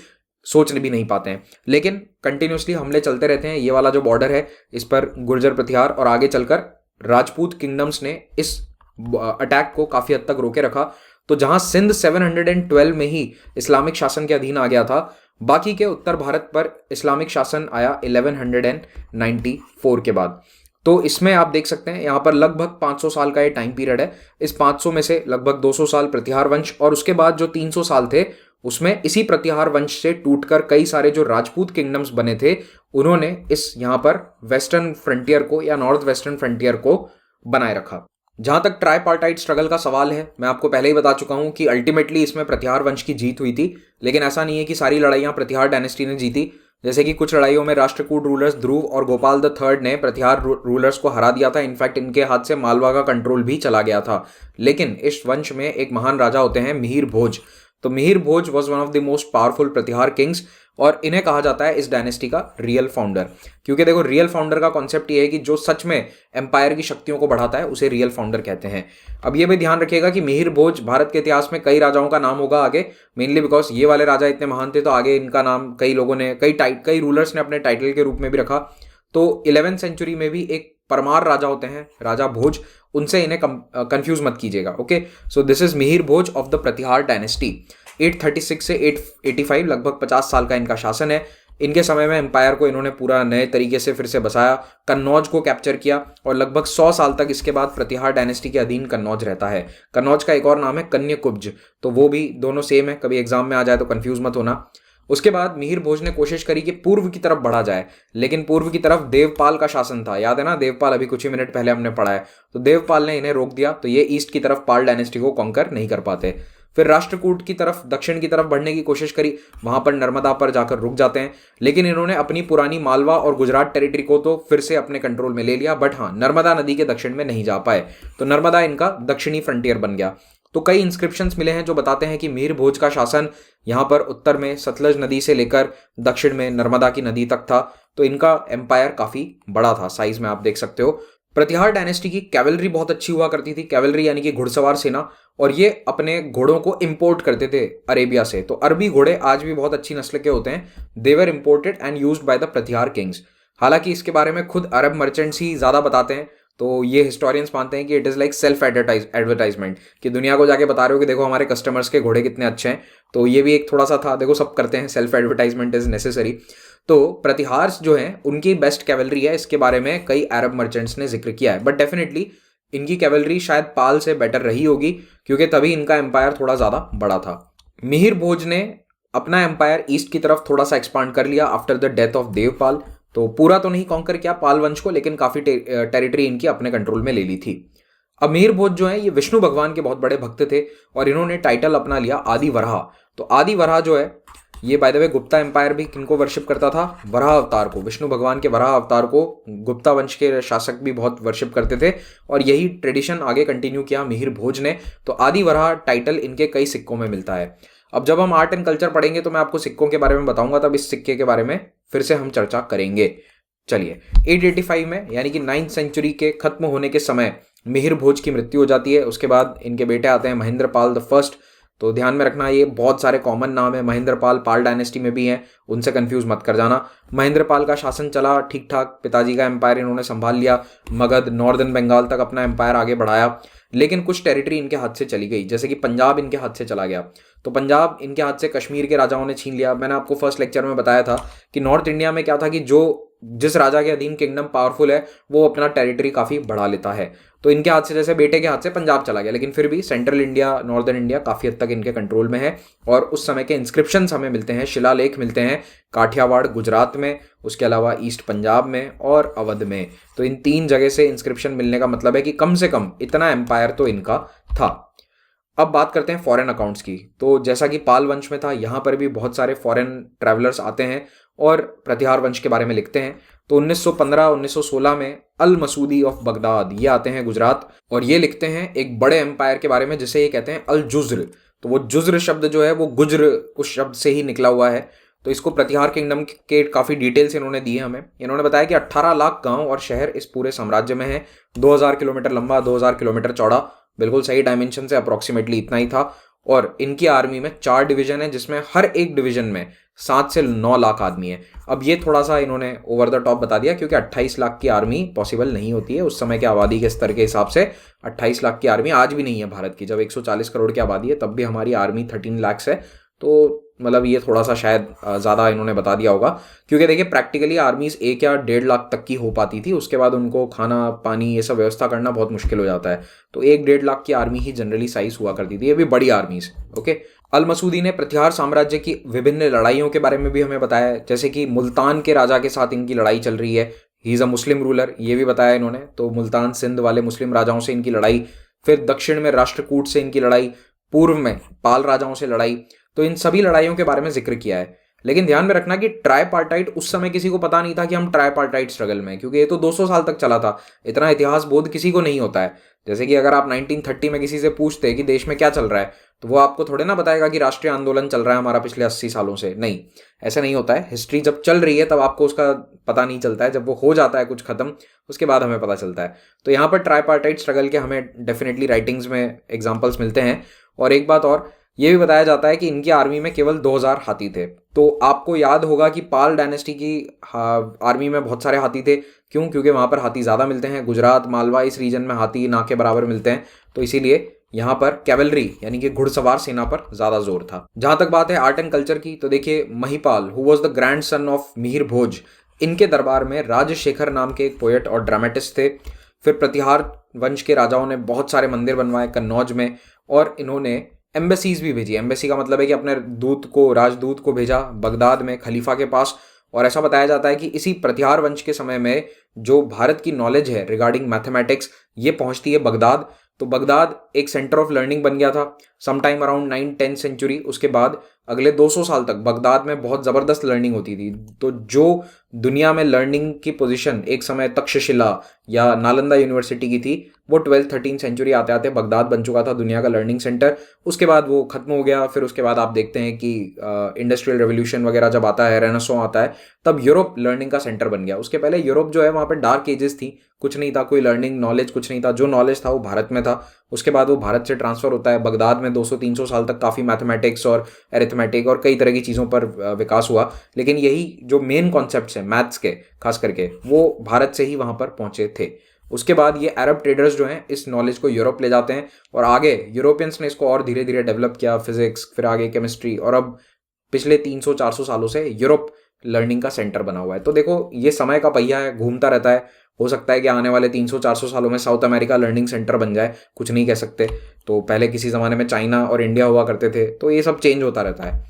सोच भी नहीं पाते हैं। लेकिन कंटिन्यूसली हमले चलते रहते हैं। ये वाला जो बॉर्डर है इस पर गुर्जर प्रतिहार और आगे चलकर राजपूत किंगडम्स ने इस अटैक को काफ़ी हद तक रोके रखा। तो जहां सिंध 712 में ही इस्लामिक शासन के अधीन आ गया था, बाकी के उत्तर भारत पर इस्लामिक शासन आया 1194 के बाद। तो इसमें आप देख सकते हैं यहाँ पर लगभग 500 साल का ये टाइम पीरियड है। इस 500 में से लगभग 200 साल प्रतिहार वंश, और उसके बाद जो 300 साल थे उसमें इसी प्रतिहार वंश से टूटकर कई सारे जो राजपूत किंगडम्स बने थे, उन्होंने इस यहाँ पर वेस्टर्न फ्रंटियर को या नॉर्थ वेस्टर्न फ्रंटियर को बनाए रखा। जहां तक ट्राईपार्टाइट स्ट्रगल का सवाल है, मैं आपको पहले ही बता चुका हूं कि अल्टीमेटली इसमें प्रतिहार वंश की जीत हुई थी। लेकिन ऐसा नहीं है कि सारी लड़ाइयां प्रतिहार डायनेस्टी ने जीती। जैसे कि कुछ लड़ाइयों में राष्ट्रकूट रूलर्स ध्रुव और गोपाल द थर्ड ने प्रतिहार रूलर्स को हरा दिया था। इनफैक्ट इनके हाथ से मालवा का कंट्रोल भी चला गया था। लेकिन इस वंश में एक महान राजा होते हैं मिहिर भोज। तो Mihir Bhoj was one of the most powerful Pratihar kings, और इन्हें कहा जाता है इस डायनेस्टी का रियल फाउंडर। क्योंकि देखो, रियल फाउंडर का कॉन्सेप्ट ये है कि जो सच में एम्पायर की शक्तियों को बढ़ाता है उसे रियल फाउंडर कहते हैं। अब ये भी ध्यान रखिएगा कि मिहिर भोज भारत के इतिहास में कई राजाओं का नाम होगा आगे, मेनली बिकॉज ये वाले राजा इतने महान थे तो आगे इनका नाम कई लोगों ने, कई रूलर्स ने अपने टाइटल के रूप में भी रखा। तो 11वीं सेंचुरी में भी एक परमार राजा होते हैं, राजा भोज, उनसे इन्हें कंफ्यूज मत कीजिएगा। Okay, so this is Mihir Bhoj of the Pratihara dynasty. 836 से 885 लगभग 50 साल का इनका शासन है। इनके समय में एम्पायर को इन्होंने पूरा नए तरीके से फिर से बसाया, कन्नौज को कैप्चर किया, और लगभग 100 साल तक इसके बाद प्रतिहार डायनेस्टी के अधीन कन्नौज रहता है। कन्नौज का एक और नाम है कन्याकुब्ज, तो वो भी दोनों सेम है, कभी एग्जाम में आ जाए तो कंफ्यूज मत होना। उसके बाद मिहिर भोज ने कोशिश करी कि पूर्व की तरफ बढ़ा जाए, लेकिन पूर्व की तरफ देवपाल का शासन था। याद है ना, देवपाल अभी कुछ ही मिनट पहले हमने पढ़ा है। तो देवपाल ने इन्हें रोक दिया, तो ये ईस्ट की तरफ पाल डायनेस्टी को कॉन्कर नहीं कर पाते। फिर राष्ट्रकूट की तरफ, दक्षिण की तरफ बढ़ने की कोशिश करी, वहां पर नर्मदा पर जाकर रुक जाते हैं। लेकिन इन्होंने अपनी पुरानी मालवा और गुजरात टेरिटरी को तो फिर से अपने कंट्रोल में ले लिया, बट हाँ, नर्मदा नदी के दक्षिण में नहीं जा पाए। तो नर्मदा इनका दक्षिणी फ्रंटियर बन गया। तो कई इंस्क्रिप्शंस मिले हैं जो बताते हैं कि मिहिर भोज का शासन यहाँ पर उत्तर में सतलज नदी से लेकर दक्षिण में नर्मदा की नदी तक था। तो इनका एम्पायर काफी बड़ा था, साइज में आप देख सकते हो। प्रतिहार डायनेस्टी की कैवलरी बहुत अच्छी हुआ करती थी। कैवलरी यानी कि घुड़सवार सेना, और ये अपने घोड़ों को इंपोर्ट करते थे अरेबिया से। तो अरबी घोड़े आज भी बहुत अच्छी नस्ल के होते हैं। They were imported and used by the Pratihar kings. हालांकि इसके बारे में खुद अरब मर्चेंट्स ही ज्यादा बताते हैं। तो ये हिस्टोरियंस मानते हैं कि it is like self advertisement, कि दुनिया को जाके बता रहे हो कि देखो हमारे कस्टमर्स के घोड़े कितने अच्छे हैं। तो ये भी एक थोड़ा सा था, देखो सब करते हैं, सेल्फ एडवर्टाइजमेंट इज नेसेसरी। तो प्रतिहार जो हैं उनकी बेस्ट कैवलरी है, इसके बारे में कई अरब मर्चेंट्स ने जिक्र किया है। बट डेफिनेटली इनकी कैवलरी शायद पाल से बेटर रही होगी, क्योंकि तभी इनका एम्पायर थोड़ा ज़्यादा बड़ा था। मिहिर भोज ने अपना एम्पायर ईस्ट की तरफ थोड़ा सा एक्सपांड कर लिया after the death of Devpal. तो पूरा तो नहीं कॉन्कर किया पाल वंश को, लेकिन काफ़ी टेरिटरी इनकी अपने कंट्रोल में ले ली थी। अब मिहिर भोज जो है ये विष्णु भगवान के बहुत बड़े भक्त थे, और इन्होंने टाइटल अपना लिया आदि वराह। तो आदि वराह जो है ये by the way Gupta empire भी किनको वर्शिप करता था? वराह अवतार को, विष्णु भगवान के वराह अवतार को गुप्ता वंश के शासक भी बहुत वर्शिप करते थे, और यही ट्रेडिशन आगे कंटिन्यू किया मिहिर भोज ने। तो आदि वराह टाइटल इनके कई सिक्कों में मिलता है। अब जब हम आर्ट एंड कल्चर पढ़ेंगे तो मैं आपको सिक्कों के बारे में बताऊंगा, तब इस सिक्के के बारे में फिर से हम चर्चा करेंगे। चलिए, 885 में यानी कि 9वीं सेंचुरी के खत्म होने के समय मिहिर भोज की मृत्यु हो जाती है। उसके बाद इनके बेटे आते हैं महेंद्रपाल द फर्स्ट। तो ध्यान में रखना, ये बहुत सारे कॉमन नाम है, महेंद्रपाल पाल डायनेस्टी में भी हैं, उनसे कंफ्यूज मत कर जाना। महेंद्रपाल का शासन चला ठीक ठाक, पिताजी का एम्पायर इन्होंने संभाल लिया, मगध नॉर्दर्न बंगाल तक अपना एम्पायर आगे बढ़ाया। लेकिन कुछ टेरिटरी इनके हाथ से चली गई, जैसे कि पंजाब इनके हाथ से चला गया। तो पंजाब इनके हाथ से कश्मीर के राजाओं ने छीन लिया। मैंने आपको फर्स्ट लेक्चर में बताया था कि नॉर्थ इंडिया में क्या था कि जो जिस राजा के अधीन किंगडम पावरफुल है वो अपना टेरिटरी काफ़ी बढ़ा लेता है। तो इनके हाथ से, जैसे बेटे के हाथ से पंजाब चला गया, लेकिन फिर भी सेंट्रल इंडिया, नॉर्दर्न इंडिया काफ़ी हद तक इनके कंट्रोल में है। और उस समय के इंस्क्रिप्शंस हमें मिलते हैं, शिलालेख मिलते हैं काठियावाड़ गुजरात में, उसके अलावा ईस्ट पंजाब में और अवध में। तो इन 3 जगह से इंस्क्रिप्शन मिलने का मतलब है कि कम से कम इतना एम्पायर तो इनका था। अब बात करते हैं फॉरेन अकाउंट्स की। तो जैसा कि पाल वंश में था, यहाँ पर भी बहुत सारे फॉरेन ट्रैवलर्स आते हैं और प्रतिहार वंश के बारे में लिखते हैं। तो 1915-1916 में अल मसूदी ऑफ बगदाद ये आते हैं गुजरात, और ये लिखते हैं एक बड़े एम्पायर के बारे में जिसे ये कहते हैं अल जुज्र। तो वो जुज्र शब्द जो है वो गुज्र उस शब्द से ही निकला हुआ है। तो इसको प्रतिहार किंगडम के काफ़ी डिटेल्स इन्होंने दिए हमें। इन्होंने बताया कि 18 लाख गांव और शहर इस पूरे साम्राज्य में है, 2000 किलोमीटर लंबा, 2000 किलोमीटर चौड़ा, बिल्कुल सही डायमेंशन से अप्रोक्सीमेटली इतना ही था। और इनकी आर्मी में 4 डिवीजन है, जिसमें हर एक डिवीजन में 7 से 9 लाख आदमी है। अब ये थोड़ा सा इन्होंने ओवर द टॉप बता दिया, क्योंकि 28 लाख की आर्मी पॉसिबल नहीं होती है उस समय के आबादी के स्तर के हिसाब से। 28 लाख की आर्मी आज भी नहीं है भारत की, जब 140 करोड़ की आबादी है तब भी हमारी आर्मी 13 लाख है। तो मतलब ये थोड़ा सा शायद ज़्यादा इन्होंने बता दिया होगा, क्योंकि देखिए प्रैक्टिकली आर्मीज 1 या 1.5 लाख तक की हो पाती थी, उसके बाद उनको खाना पानी ये सब व्यवस्था करना बहुत मुश्किल हो जाता है। तो 1-1.5 लाख की आर्मी ही जनरली साइज हुआ करती थी, ये भी बड़ी आर्मीज। ओके, अल मसूदी ने प्रतिहार साम्राज्य की विभिन्न लड़ाइयों के बारे में भी हमें बताया, जैसे कि मुल्तान के राजा के साथ इनकी लड़ाई चल रही है, he is a Muslim ruler, ये भी बताया इन्होंने। तो मुल्तान सिंध वाले मुस्लिम राजाओं से इनकी लड़ाई, फिर दक्षिण में राष्ट्रकूट से इनकी लड़ाई, पूर्व में पाल राजाओं से लड़ाई। तो इन सभी लड़ाइयों के बारे में जिक्र किया है। लेकिन ध्यान में रखना कि ट्राईपार्टाइट, उस समय किसी को पता नहीं था कि हम ट्राईपार्टाइट स्ट्रगल में, क्योंकि ये तो 200 साल तक चला था, इतना इतिहास बोध किसी को नहीं होता है। जैसे कि अगर आप 1930 में किसी से पूछते कि देश में क्या चल रहा है, तो वो आपको थोड़े ना बताएगा कि राष्ट्रीय आंदोलन चल रहा है हमारा पिछले 80 सालों से। नहीं, ऐसा नहीं होता है। हिस्ट्री जब चल रही है तब आपको उसका पता नहीं चलता है, जब वो हो जाता है कुछ खत्म, उसके बाद हमें पता चलता है। तो यहाँ पर ट्राईपार्टाइट स्ट्रगल के हमें डेफिनेटली राइटिंग्स में एग्जाम्पल्स मिलते हैं। और एक बात और, ये भी बताया जाता है कि इनकी आर्मी में केवल 2000 हाथी थे। तो आपको याद होगा कि पाल डायनेस्टी की आर्मी में बहुत सारे हाथी थे। क्यों? क्योंकि वहाँ पर हाथी ज़्यादा मिलते हैं। गुजरात, मालवा, इस रीजन में हाथी ना के बराबर मिलते हैं, तो इसीलिए यहाँ पर कैवलरी यानी कि घुड़सवार सेना पर ज़्यादा जोर था। जहाँ तक बात है आर्ट एंड कल्चर की, तो देखिए Mahipal, who was the grandson of Mihir Bhoj, इनके दरबार में राजशेखर नाम के एक पोएट और ड्रामेटिस्ट थे। फिर प्रतिहार वंश के राजाओं ने बहुत सारे मंदिर बनवाए कन्नौज में, और इन्होंने एम्बेसीज भी भेजी। एम्बेसी का मतलब है कि अपने दूत को, राजदूत को भेजा बगदाद में खलीफा के पास। और ऐसा बताया जाता है कि इसी प्रतिहार वंश के समय में जो भारत की नॉलेज है रिगार्डिंग मैथमेटिक्स, ये पहुंचती है बगदाद। तो बगदाद एक सेंटर ऑफ लर्निंग बन गया था समटाइम अराउंड 9th-10th सेंचुरी। उसके बाद अगले 200 साल तक बगदाद में बहुत ज़बरदस्त लर्निंग होती थी। तो जो दुनिया में लर्निंग की पोजीशन एक समय तक्षशिला या नालंदा यूनिवर्सिटी की थी, वो 12th-13th सेंचुरी आते आते बगदाद बन चुका था दुनिया का लर्निंग सेंटर। उसके बाद वो खत्म हो गया। फिर उसके बाद आप देखते हैं कि इंडस्ट्रियल रेवोल्यूशन वगैरह जब आता है, रेनेसां आता है, तब यूरोप लर्निंग का सेंटर बन गया। उसके पहले यूरोप जो है वहाँ पर डार्क एजेस थी, कुछ नहीं था, कोई लर्निंग नॉलेज कुछ नहीं था। जो नॉलेज था वो भारत में था। उसके बाद वो भारत से ट्रांसफर होता है बगदाद में। 200-300 साल तक काफ़ी मैथमेटिक्स और एरिथमेटिक और कई तरह की चीज़ों पर विकास हुआ। लेकिन यही जो मेन कॉन्सेप्ट्स हैं मैथ्स के खास करके, वो भारत से ही वहाँ पर पहुँचे थे। उसके बाद ये अरब ट्रेडर्स जो हैं इस नॉलेज को यूरोप ले जाते हैं, और आगे यूरोपियंस ने इसको और धीरे धीरे डेवलप किया, फिजिक्स, फिर आगे केमिस्ट्री, और अब पिछले 300-400 सालों से यूरोप लर्निंग का सेंटर बना हुआ है। तो देखो ये समय का पहिया है, घूमता रहता है। हो सकता है कि आने वाले 300-400 सालों में साउथ अमेरिका लर्निंग सेंटर बन जाए, कुछ नहीं कह सकते। तो पहले किसी ज़माने में चाइना और इंडिया हुआ करते थे, तो ये सब चेंज होता रहता है।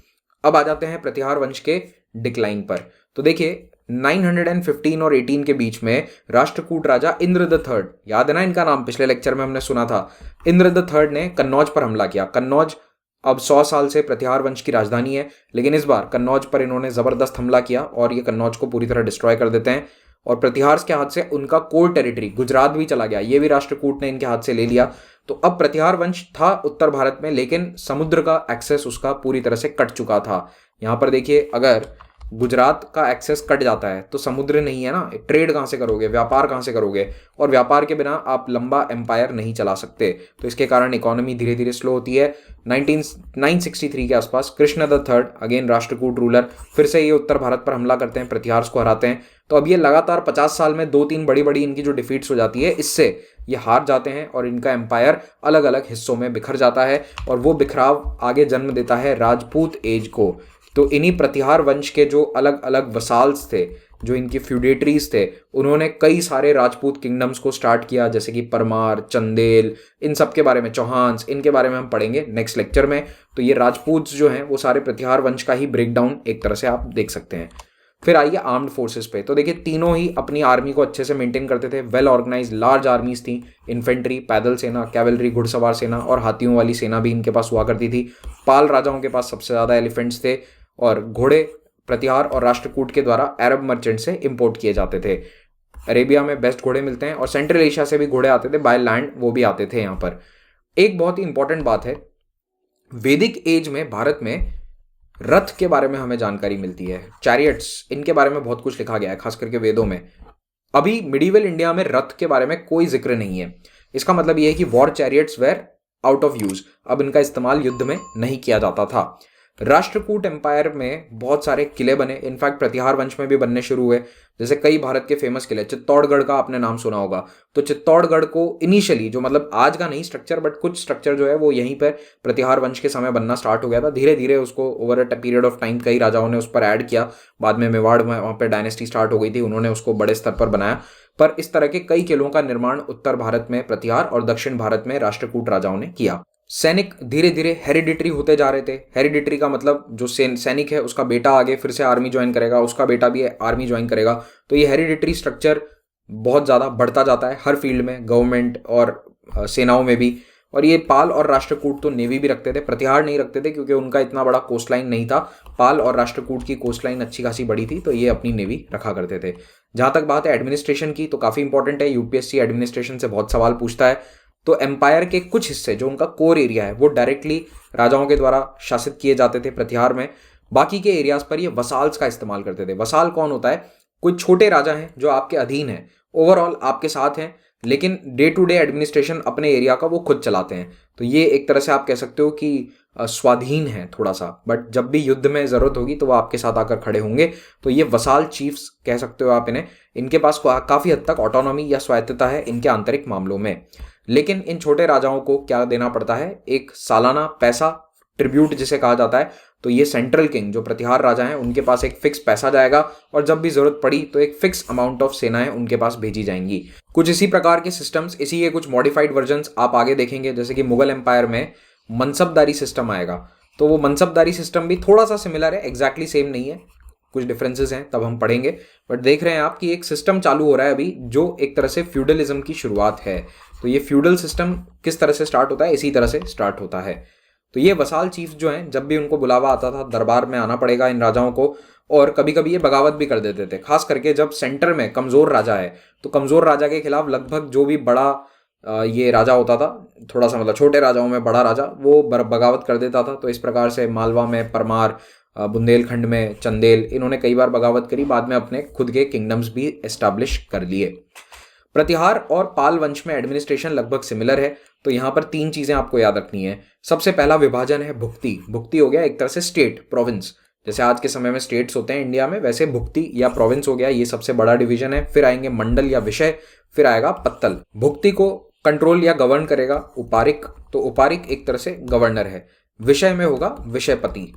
अब आ जाते हैं प्रतिहार वंश के डिक्लाइन पर। तो देखिए 915 और 18 के बीच में राष्ट्रकूट राजा इंद्र द थर्ड, याद है ना इनका नाम, पिछले लेक्चर में हमने सुना था। इंद्र द थर्ड ने कन्नौज पर हमला किया। कन्नौज अब 100 साल से प्रतिहार वंश की राजधानी है, लेकिन इस बार कन्नौज पर इन्होंने ज़बरदस्त हमला किया और ये कन्नौज को पूरी तरह डिस्ट्रॉय कर देते हैं। और प्रतिहार के हाथ से उनका कोर टेरिटरी गुजरात भी चला गया, ये भी राष्ट्रकूट ने इनके हाथ से ले लिया। तो अब प्रतिहार वंश था उत्तर भारत में, लेकिन समुद्र का एक्सेस उसका पूरी तरह से कट चुका था। यहाँ पर देखिए, अगर गुजरात का एक्सेस कट जाता है तो समुद्र नहीं है ना, ट्रेड कहाँ से करोगे, व्यापार कहाँ से करोगे, और व्यापार के बिना आप लंबा एम्पायर नहीं चला सकते। तो इसके कारण इकोनॉमी धीरे धीरे स्लो होती है। 963 के आसपास Krishna the third, again Rashtrakuta ruler, फिर से ये उत्तर भारत पर हमला करते हैं, प्रतिहार को हराते हैं। तो अब ये लगातार 50 साल में 2-3 बड़ी बड़ी इनकी जो डिफीट्स हो जाती है, इससे ये हार जाते हैं और इनका एम्पायर अलग अलग हिस्सों में बिखर जाता है, और वो बिखराव आगे जन्म देता है राजपूत एज को। तो इन्हीं प्रतिहार वंश के जो अलग अलग वसाल्स थे, जो इनकी फ्यूडेटरीज थे, उन्होंने कई सारे राजपूत किंगडम्स को स्टार्ट किया, जैसे कि परमार, चंदेल, इन सब के बारे में, चौहान्स, इनके बारे में हम पढ़ेंगे नेक्स्ट लेक्चर में। तो ये राजपूत जो हैं वो सारे प्रतिहार वंश का ही ब्रेकडाउन एक तरह से आप देख सकते हैं। फिर आइए आर्म्ड फोर्सेस पे। तो देखिए तीनों ही अपनी आर्मी को अच्छे से मेंटेन करते थे, वेल ऑर्गेनाइज लार्ज आर्मीज थी, इन्फेंट्री, पैदल सेना, कैवलरी, घुड़सवार सेना और हाथियों वाली सेना भी इनके पास हुआ करती थी। पाल राजाओं के पास सबसे ज़्यादा एलिफेंट्स थे और घोड़े प्रतिहार और राष्ट्रकूट के द्वारा अरब मर्चेंट से इंपोर्ट किए जाते थे। अरेबिया में बेस्ट घोड़े मिलते हैं और सेंट्रल एशिया से भी घोड़े आते थे, बाय लैंड वो भी आते थे यहाँ पर। एक बहुत ही इंपॉर्टेंट बात है, वैदिक एज में भारत में रथ के बारे में हमें जानकारी मिलती है, चैरियट्स, इनके बारे में बहुत कुछ लिखा गया है, खास करके वेदों में। अभी मिडिवल इंडिया में रथ के बारे में कोई जिक्र नहीं है। इसका मतलब यह है कि war chariots were out of use, अब इनका इस्तेमाल युद्ध में नहीं किया जाता था। राष्ट्रकूट एम्पायर में बहुत सारे किले बने, इनफैक्ट प्रतिहार वंश में भी बनने शुरू हुए। जैसे कई भारत के फेमस किले, चित्तौड़गढ़ का आपने नाम सुना होगा। तो चित्तौड़गढ़ को इनिशियली, जो मतलब आज का नहीं स्ट्रक्चर बट कुछ स्ट्रक्चर जो है वो यहीं पर प्रतिहार वंश के समय बनना स्टार्ट हो गया था। धीरे धीरे उसको over a period of time कई राजाओं ने उस पर ऐड किया। बाद में मेवाड़ में वहाँ पर डायनेस्टी स्टार्ट हो गई थी, उन्होंने उसको बड़े स्तर पर बनाया। पर इस तरह के कई किलों का निर्माण उत्तर भारत में प्रतिहार और दक्षिण भारत में राष्ट्रकूट राजाओं ने किया। सैनिक धीरे धीरे हेरिडिटरी होते जा रहे थे। हेरिडिटरी का मतलब जो सैनिक है उसका बेटा आगे फिर से आर्मी ज्वाइन करेगा, उसका बेटा भी आर्मी ज्वाइन करेगा। तो ये हेरिडिटरी स्ट्रक्चर बहुत ज़्यादा बढ़ता जाता है हर फील्ड में, गवर्नमेंट और सेनाओं में भी। और ये पाल और राष्ट्रकूट तो नेवी भी रखते थे, प्रतिहार नहीं रखते थे क्योंकि उनका इतना बड़ा कोस्ट लाइन नहीं था। पाल और राष्ट्रकूट की कोस्ट लाइन अच्छी खासी बड़ी थी, तो ये अपनी नेवी रखा करते थे। जहाँ तक बात है एडमिनिस्ट्रेशन की, तो काफ़ी इंपॉर्टेंट है, यूपीएससी एडमिनिस्ट्रेशन से बहुत सवाल पूछता है। तो एम्पायर के कुछ हिस्से जो उनका कोर एरिया है वो डायरेक्टली राजाओं के द्वारा शासित किए जाते थे प्रतिहार में। बाकी के एरियाज पर ये वसाल्स का इस्तेमाल करते थे। वसाल कौन होता है? कुछ छोटे राजा हैं जो आपके अधीन हैं, ओवरऑल आपके साथ हैं, लेकिन डे टू डे एडमिनिस्ट्रेशन अपने एरिया का वो खुद चलाते हैं। तो ये एक तरह से आप कह सकते हो कि स्वाधीन है थोड़ा सा, बट जब भी युद्ध में ज़रूरत होगी तो वो आपके साथ आकर खड़े होंगे। तो ये वसाल चीफ्स कह सकते हो आप इन्हें। इनके पास काफ़ी हद तक ऑटोनॉमी या स्वायत्तता है इनके आंतरिक मामलों में। लेकिन इन छोटे राजाओं को क्या देना पड़ता है? एक सालाना पैसा, ट्रिब्यूट जिसे कहा जाता है। तो ये सेंट्रल किंग जो प्रतिहार राजा हैं उनके पास एक फिक्स पैसा जाएगा और जब भी जरूरत पड़ी तो एक फिक्स अमाउंट ऑफ सेनाएं उनके पास भेजी जाएंगी। कुछ इसी प्रकार के सिस्टम्स, इसी के कुछ मॉडिफाइड वर्जन्स आप आगे देखेंगे। जैसे कि मुगल एम्पायर में मनसबदारी सिस्टम आएगा, तो वो मनसबदारी सिस्टम भी थोड़ा सा सिमिलर है, एग्जैक्टली सेम नहीं है, कुछ डिफरेंसेस हैं, तब हम पढ़ेंगे। बट देख रहे हैं आप कि एक सिस्टम चालू हो रहा है अभी जो एक तरह से फ्यूडलिज्म की शुरुआत है। तो ये फ्यूडल सिस्टम किस तरह से स्टार्ट होता है? इसी तरह से स्टार्ट होता है। तो ये वसाल चीफ जो हैं, जब भी उनको बुलावा आता था दरबार में आना पड़ेगा इन राजाओं को, और कभी कभी ये बगावत भी कर देते थे। खास करके जब सेंटर में कमजोर राजा है तो कमजोर राजा के खिलाफ लगभग जो भी बड़ा ये राजा होता था, थोड़ा सा मतलब छोटे राजाओं में बड़ा राजा, वो बगावत कर देता था। तो इस प्रकार से मालवा में परमार, बुंदेलखंड में चंदेल, इन्होंने कई बार बगावत करी, बाद में अपने खुद के किंगडम्स भी एस्टैब्लिश कर लिए। प्रतिहार और पाल वंश में एडमिनिस्ट्रेशन लगभग सिमिलर है। तो यहाँ पर 3 चीजें आपको याद रखनी है। सबसे पहला विभाजन है भुक्ति। भुक्ति हो गया एक तरह से स्टेट, प्रोविंस, जैसे आज के समय में स्टेट्स होते हैं इंडिया में, वैसे भुक्ति या प्रोविंस हो गया, ये सबसे बड़ा डिवीजन है। फिर आएंगे मंडल या विषय, फिर आएगा पत्तल। भुक्ति को कंट्रोल या गवर्न करेगा उपारिक, तो उपारिक एक तरह से गवर्नर है। विषय में होगा विषयपति,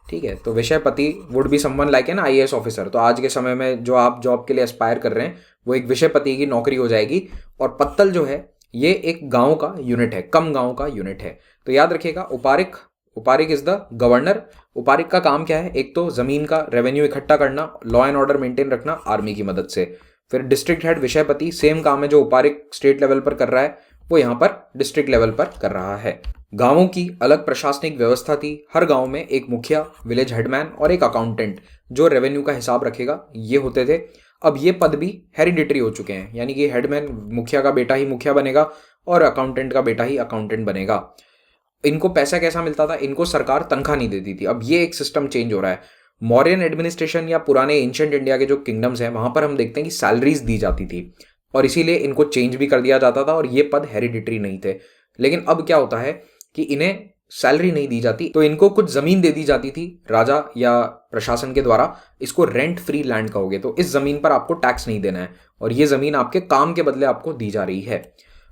ठीक है। तो विषयपति would be someone like an IAS officer. तो आज के समय में जो आप जॉब के लिए एस्पायर कर रहे हैं वो एक विषयपति की नौकरी हो जाएगी। और पत्तल जो है ये एक गांव का यूनिट है, कम गांव का यूनिट है। तो याद रखिएगा उपारिक, उपारिक इज द गवर्नर। उपारिक का काम क्या है? एक तो जमीन का रेवेन्यू इकट्ठा करना, लॉ एंड ऑर्डर मेंटेन रखना आर्मी की मदद से। फिर डिस्ट्रिक्ट हेड विषयपति, सेम काम है जो उपारिक स्टेट लेवल पर कर रहा है वो यहाँ पर डिस्ट्रिक्ट लेवल पर कर रहा है। गांवों की अलग प्रशासनिक व्यवस्था थी। हर गांव में एक मुखिया, विलेज हेडमैन और एक अकाउंटेंट जो रेवेन्यू का हिसाब रखेगा, ये होते थे। अब ये पद भी हेरिडिटरी हो चुके हैं, यानी कि हेडमैन, मुखिया का बेटा ही मुखिया बनेगा और अकाउंटेंट का बेटा ही अकाउंटेंट बनेगा। इनको पैसा कैसा मिलता था? इनको सरकार तनख्वाह नहीं देती थी। अब ये एक सिस्टम चेंज हो रहा है। मौर्यन एडमिनिस्ट्रेशन या पुराने एंशिएंट इंडिया के जो किंगडम्स हैं वहां पर हम देखते हैं कि सैलरीज दी जाती थी और इसीलिए इनको चेंज भी कर दिया जाता था और ये पद हेरिडिटरी नहीं थे। लेकिन अब क्या होता है कि इन्हें सैलरी नहीं दी जाती, तो इनको कुछ जमीन दे दी जाती थी राजा या प्रशासन के द्वारा। इसको रेंट फ्री लैंड कहोगे। तो इस जमीन पर आपको टैक्स नहीं देना है और ये जमीन आपके काम के बदले आपको दी जा रही है।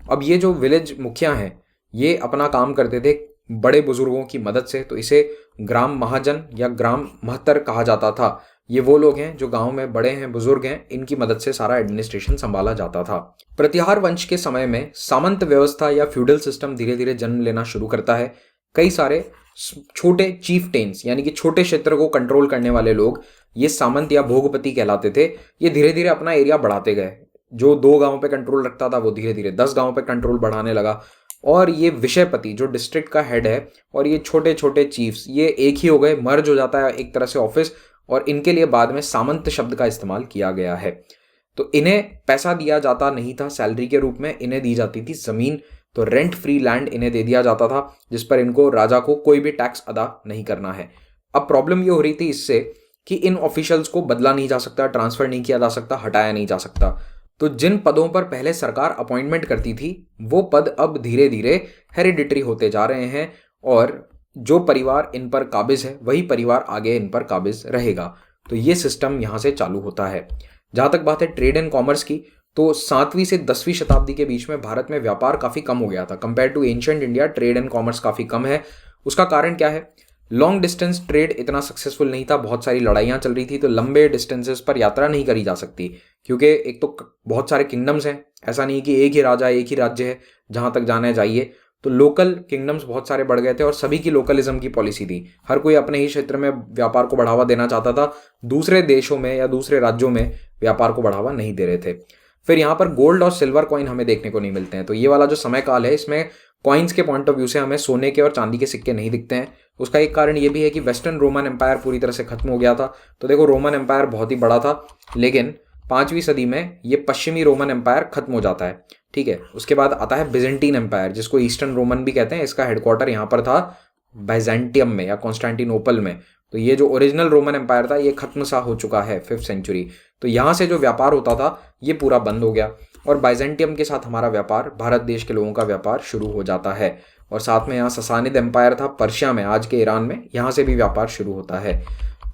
अब ये जो विलेज मुखिया हैं ये अपना काम करते थे बड़े बुजुर्गों की मदद से, तो इसे ग्राम महाजन या ग्राम महतर कहा जाता था। ये वो लोग हैं जो गांव में बड़े हैं, बुजुर्ग हैं, इनकी मदद से सारा एडमिनिस्ट्रेशन संभाला जाता था। प्रतिहार वंश के समय में सामंत व्यवस्था या फ्यूडल सिस्टम धीरे धीरे जन्म लेना शुरू करता है। कई सारे छोटे चीफटेन्स यानी कि छोटे क्षेत्र को कंट्रोल करने वाले लोग, ये सामंत या भोगपति कहलाते थे, ये धीरे धीरे अपना एरिया बढ़ाते गए। जो 2 गांवों पे कंट्रोल रखता था वो धीरे धीरे 10 गांवों पे कंट्रोल बढ़ाने लगा। और ये विषयपति जो डिस्ट्रिक्ट का हेड है और ये छोटे छोटे चीफ्स, ये एक ही हो गए, मर्ज हो जाता है एक तरह से ऑफिस, और इनके लिए बाद में सामंत शब्द का इस्तेमाल किया गया है। तो इन्हें पैसा दिया जाता नहीं था सैलरी के रूप में, इन्हें दी जाती थी जमीन। तो रेंट फ्री लैंड इन्हें दे दिया जाता था, जिस पर इनको राजा को कोई भी टैक्स अदा नहीं करना है। अब प्रॉब्लम ये हो रही थी इससे कि इन ऑफिशियल्स को बदला नहीं जा सकता, ट्रांसफर नहीं किया जा सकता, हटाया नहीं जा सकता। तो जिन पदों पर पहले सरकार अपॉइंटमेंट करती थी वो पद अब धीरे धीरे हेरिडिटरी होते जा रहे हैं, और जो परिवार इन पर काबिज है वही परिवार आगे इन पर काबिज रहेगा। तो ये सिस्टम यहाँ से चालू होता है। जहाँ तक बात है ट्रेड एंड कॉमर्स की, तो 7वीं से 10वीं शताब्दी के बीच में भारत में व्यापार काफ़ी कम हो गया था। Compare to ancient India trade and commerce काफ़ी कम है। उसका कारण क्या है? लॉन्ग डिस्टेंस ट्रेड इतना सक्सेसफुल नहीं था, बहुत सारी लड़ाइयाँ चल रही थी, तो लंबे डिस्टेंसेस पर यात्रा नहीं करी जा सकती, क्योंकि एक तो बहुत सारे किंगडम्स हैं, ऐसा नहीं कि एक ही राजा एक ही राज्य है जहाँ तक जाना है जाइए। तो लोकल किंगडम्स बहुत सारे बढ़ गए थे और सभी की लोकलिज्म की पॉलिसी थी। हर कोई अपने ही क्षेत्र में व्यापार को बढ़ावा देना चाहता था, दूसरे देशों में या दूसरे राज्यों में व्यापार को बढ़ावा नहीं दे रहे थे। फिर यहाँ पर गोल्ड और सिल्वर कॉइन हमें देखने को नहीं मिलते हैं। तो ये वाला जो समय काल है, इसमें कॉइन्स के पॉइंट ऑफ व्यू से हमें सोने के और चांदी के सिक्के नहीं दिखते हैं। उसका एक कारण ये भी है कि वेस्टर्न रोमन एम्पायर पूरी तरह से खत्म हो गया था। तो देखो, रोमन एम्पायर बहुत ही बड़ा था, लेकिन 5वीं सदी में ये पश्चिमी रोमन एम्पायर खत्म हो जाता है। ठीक है, उसके बाद आता है बिजेंटीन एम्पायर, जिसको ईस्टर्न रोमन भी कहते हैं। इसका हेडक्वार्टर यहाँ पर था बाइजेंटियम में या कॉन्स्टेंटिनोपल में। तो ये जो ओरिजिनल रोमन एम्पायर था ये खत्म सा हो चुका है 5th सेंचुरी। तो यहाँ से जो व्यापार होता था ये पूरा बंद हो गया, और बाइजेंटियम के साथ हमारा व्यापार, भारत देश के लोगों का व्यापार शुरू हो जाता है। और साथ में यहाँ ससानिद एम्पायर था पर्शिया में, आज के ईरान में, यहाँ से भी व्यापार शुरू होता है।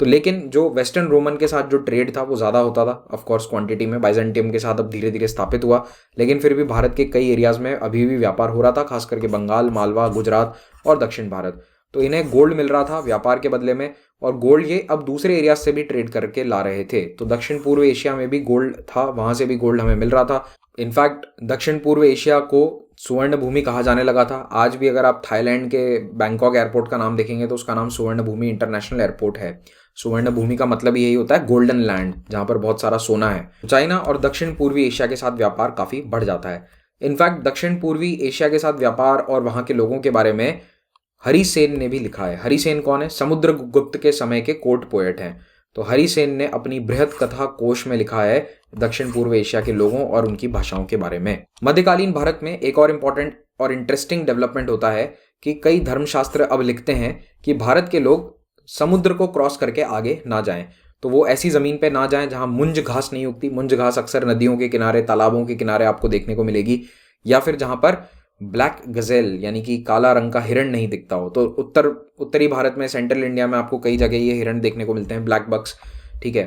तो लेकिन जो वेस्टर्न रोमन के साथ जो ट्रेड था वो ज़्यादा होता था, ऑफ कोर्स क्वांटिटी में। बाइजेंटियम के साथ अब धीरे धीरे स्थापित हुआ, लेकिन फिर भी भारत के कई एरियाज में अभी भी व्यापार हो रहा था, खास करके बंगाल, मालवा, गुजरात और दक्षिण भारत। तो इन्हें गोल्ड मिल रहा था व्यापार के बदले में, और गोल्ड ये अब दूसरे एरियाज से भी ट्रेड करके ला रहे थे। तो दक्षिण पूर्व एशिया में भी गोल्ड था, वहाँ से भी गोल्ड हमें मिल रहा था। इनफैक्ट दक्षिण पूर्व एशिया को सुवर्ण भूमि कहा जाने लगा था। आज भी अगर आप थाईलैंड के बैंकॉक एयरपोर्ट का नाम देखेंगे तो उसका नाम सुवर्ण भूमि इंटरनेशनल एयरपोर्ट है। सुवर्ण भूमि का मतलब यही होता है गोल्डन लैंड, जहाँ पर बहुत सारा सोना है। चाइना और दक्षिण पूर्वी एशिया के साथ व्यापार काफ़ी बढ़ जाता है। इनफैक्ट दक्षिण पूर्वी एशिया के साथ व्यापार और वहाँ के लोगों के बारे में हरिसेन ने भी लिखा है। हरिसेन कौन है? समुद्रगुप्त के समय के कोर्ट पोएट हैं। तो हरिसेन ने अपनी बृहद कथा कोश में लिखा है दक्षिण पूर्व एशिया के लोगों और उनकी भाषाओं के बारे में। मध्यकालीन भारत में एक और इम्पॉर्टेंट और इंटरेस्टिंग डेवलपमेंट होता है कि कई धर्मशास्त्र अब लिखते हैं कि भारत के लोग समुद्र को क्रॉस करके आगे ना जाएं। तो वो ऐसी ज़मीन पे ना जाएं जहां मुंज घास नहीं उगती। मुंज घास अक्सर नदियों के किनारे, तालाबों के किनारे आपको देखने को मिलेगी, या फिर जहां पर ब्लैक गजेल यानी कि काला रंग का हिरण नहीं दिखता हो। तो उत्तरी भारत में, सेंट्रल इंडिया में आपको कई जगह ये हिरण देखने को मिलते हैं, ब्लैक बक्स। ठीक है,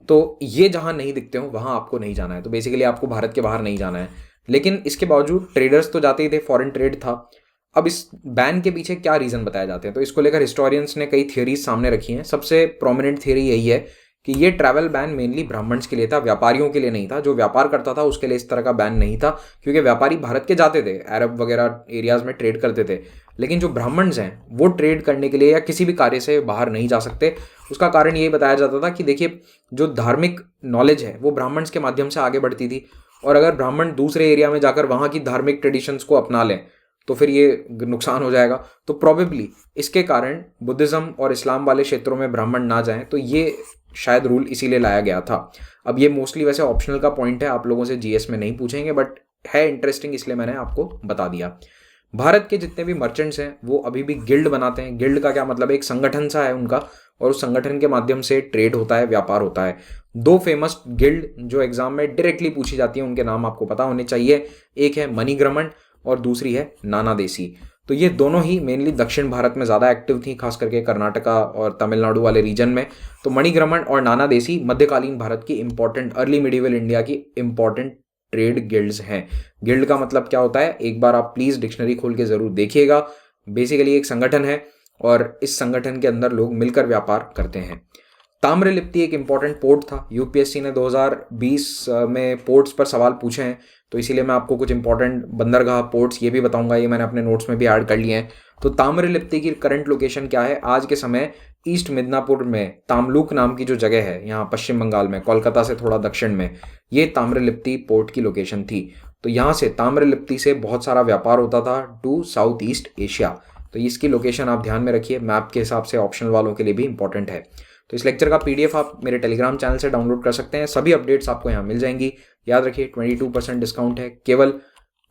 तो ये जहां नहीं दिखते हो वहां आपको नहीं जाना है। तो बेसिकली आपको भारत के बाहर नहीं जाना है। लेकिन इसके बावजूद ट्रेडर्स तो जाते ही थे, फॉरेन ट्रेड था। अब इस बैन के पीछे क्या रीज़न बताए जाते हैं, तो इसको लेकर हिस्टोरियंस ने कई थियोरीज सामने रखी हैं। सबसे प्रोमिनेंट थियोरी यही है कि ये ट्रैवल बैन मेनली ब्राह्मण्स के लिए था, व्यापारियों के लिए नहीं था। जो व्यापार करता था उसके लिए इस तरह का बैन नहीं था, क्योंकि व्यापारी भारत के जाते थे, अरब वगैरह एरियाज में ट्रेड करते थे। लेकिन जो ब्राह्मण्स हैं वो ट्रेड करने के लिए या किसी भी कार्य से बाहर नहीं जा सकते। उसका कारण यही बताया जाता था कि देखिए, जो धार्मिक नॉलेज है वो ब्राह्मण्स के माध्यम से आगे बढ़ती थी, और अगर ब्राह्मण दूसरे एरिया में जाकर वहाँ की धार्मिक ट्रेडिशंस को अपना लें तो फिर ये नुकसान हो जाएगा। तो प्रोबेबली इसके कारण बुद्धिज़्म और इस्लाम वाले क्षेत्रों में ब्राह्मण ना जाएं, तो ये शायद रूल इसीलिए लाया गया था। अब ये मोस्टली वैसे ऑप्शनल का पॉइंट है, आप लोगों से जीएस में नहीं पूछेंगे, बट है इंटरेस्टिंग, इसलिए मैंने आपको बता दिया। भारत के जितने भी मर्चेंट्स हैं वो अभी भी गिल्ड बनाते हैं। गिल्ड का क्या मतलब है? एक संगठन सा है उनका, और उस संगठन के माध्यम से ट्रेड होता है, व्यापार होता है। 2 फेमस गिल्ड जो एग्जाम में डायरेक्टली पूछी जाती है, उनके नाम आपको पता होने चाहिए। एक है मणिग्रमण और दूसरी है नाना देसी। तो ये दोनों ही मेनली दक्षिण भारत में ज़्यादा एक्टिव थी, खास करके कर्नाटका और तमिलनाडु वाले रीजन में। तो मणिग्रमण और नाना देसी मध्यकालीन भारत की इंपॉर्टेंट, अर्ली मिडिवल इंडिया की इंपॉर्टेंट ट्रेड गिल्ड्स हैं। गिल्ड का मतलब क्या होता है, एक बार आप प्लीज़ डिक्शनरी खोल के ज़रूर देखिएगा। बेसिकली एक संगठन है और इस संगठन के अंदर लोग मिलकर व्यापार करते हैं। ताम्रलिप्ति एक इम्पॉर्टेंट पोर्ट था। यूपीएससी ने 2020 में पोर्ट्स पर सवाल पूछे हैं, तो इसीलिए मैं आपको कुछ इंपॉर्टेंट बंदरगाह पोर्ट्स ये भी बताऊंगा, ये मैंने अपने नोट्स में भी ऐड कर लिए हैं। तो ताम्रलिप्ति की करंट लोकेशन क्या है? आज के समय ईस्ट मिदनापुर में तामलुक नाम की जो जगह है यहाँ पश्चिम बंगाल में, कोलकाता से थोड़ा दक्षिण में, ये ताम्रलिप्ति पोर्ट की लोकेशन थी। तो यहाँ से ताम्रलिप्ति से बहुत सारा व्यापार होता था टू साउथ ईस्ट एशिया। तो इसकी लोकेशन आप ध्यान में रखिए, मैप के हिसाब से ऑप्शनल वालों के लिए भी इंपॉर्टेंट है। तो इस लेक्चर का पीडीएफ आप मेरे टेलीग्राम चैनल से डाउनलोड कर सकते हैं, सभी अपडेट्स आपको यहाँ मिल जाएंगी। याद रखिए 22% डिस्काउंट है केवल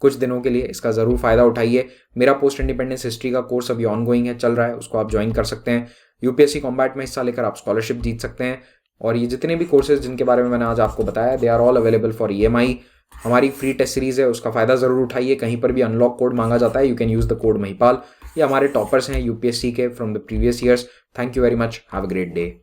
कुछ दिनों के लिए, इसका ज़रूर फ़ायदा उठाइए। मेरा पोस्ट इंडिपेंडेंस हिस्ट्री का कोर्स अभी ऑनगोइंग है, चल रहा है, उसको आप ज्वाइन कर सकते हैं। यूपीएससी कॉम्बैट में हिस्सा लेकर आप स्कॉलरशिप जीत सकते हैं। और ये जितने भी कोर्सेज जिनके बारे में मैंने आज आपको बताया, they are all available for EMI। हमारी फ्री टेस्ट सीरीज़ है, उसका फ़ायदा ज़रूर उठाइए। कहीं पर भी अनलॉक कोड मांगा जाता है, you can use the code Mahipal. ये हमारे टॉपर्स हैं यूपीएससी के from the previous years. Thank you very much, have a great day.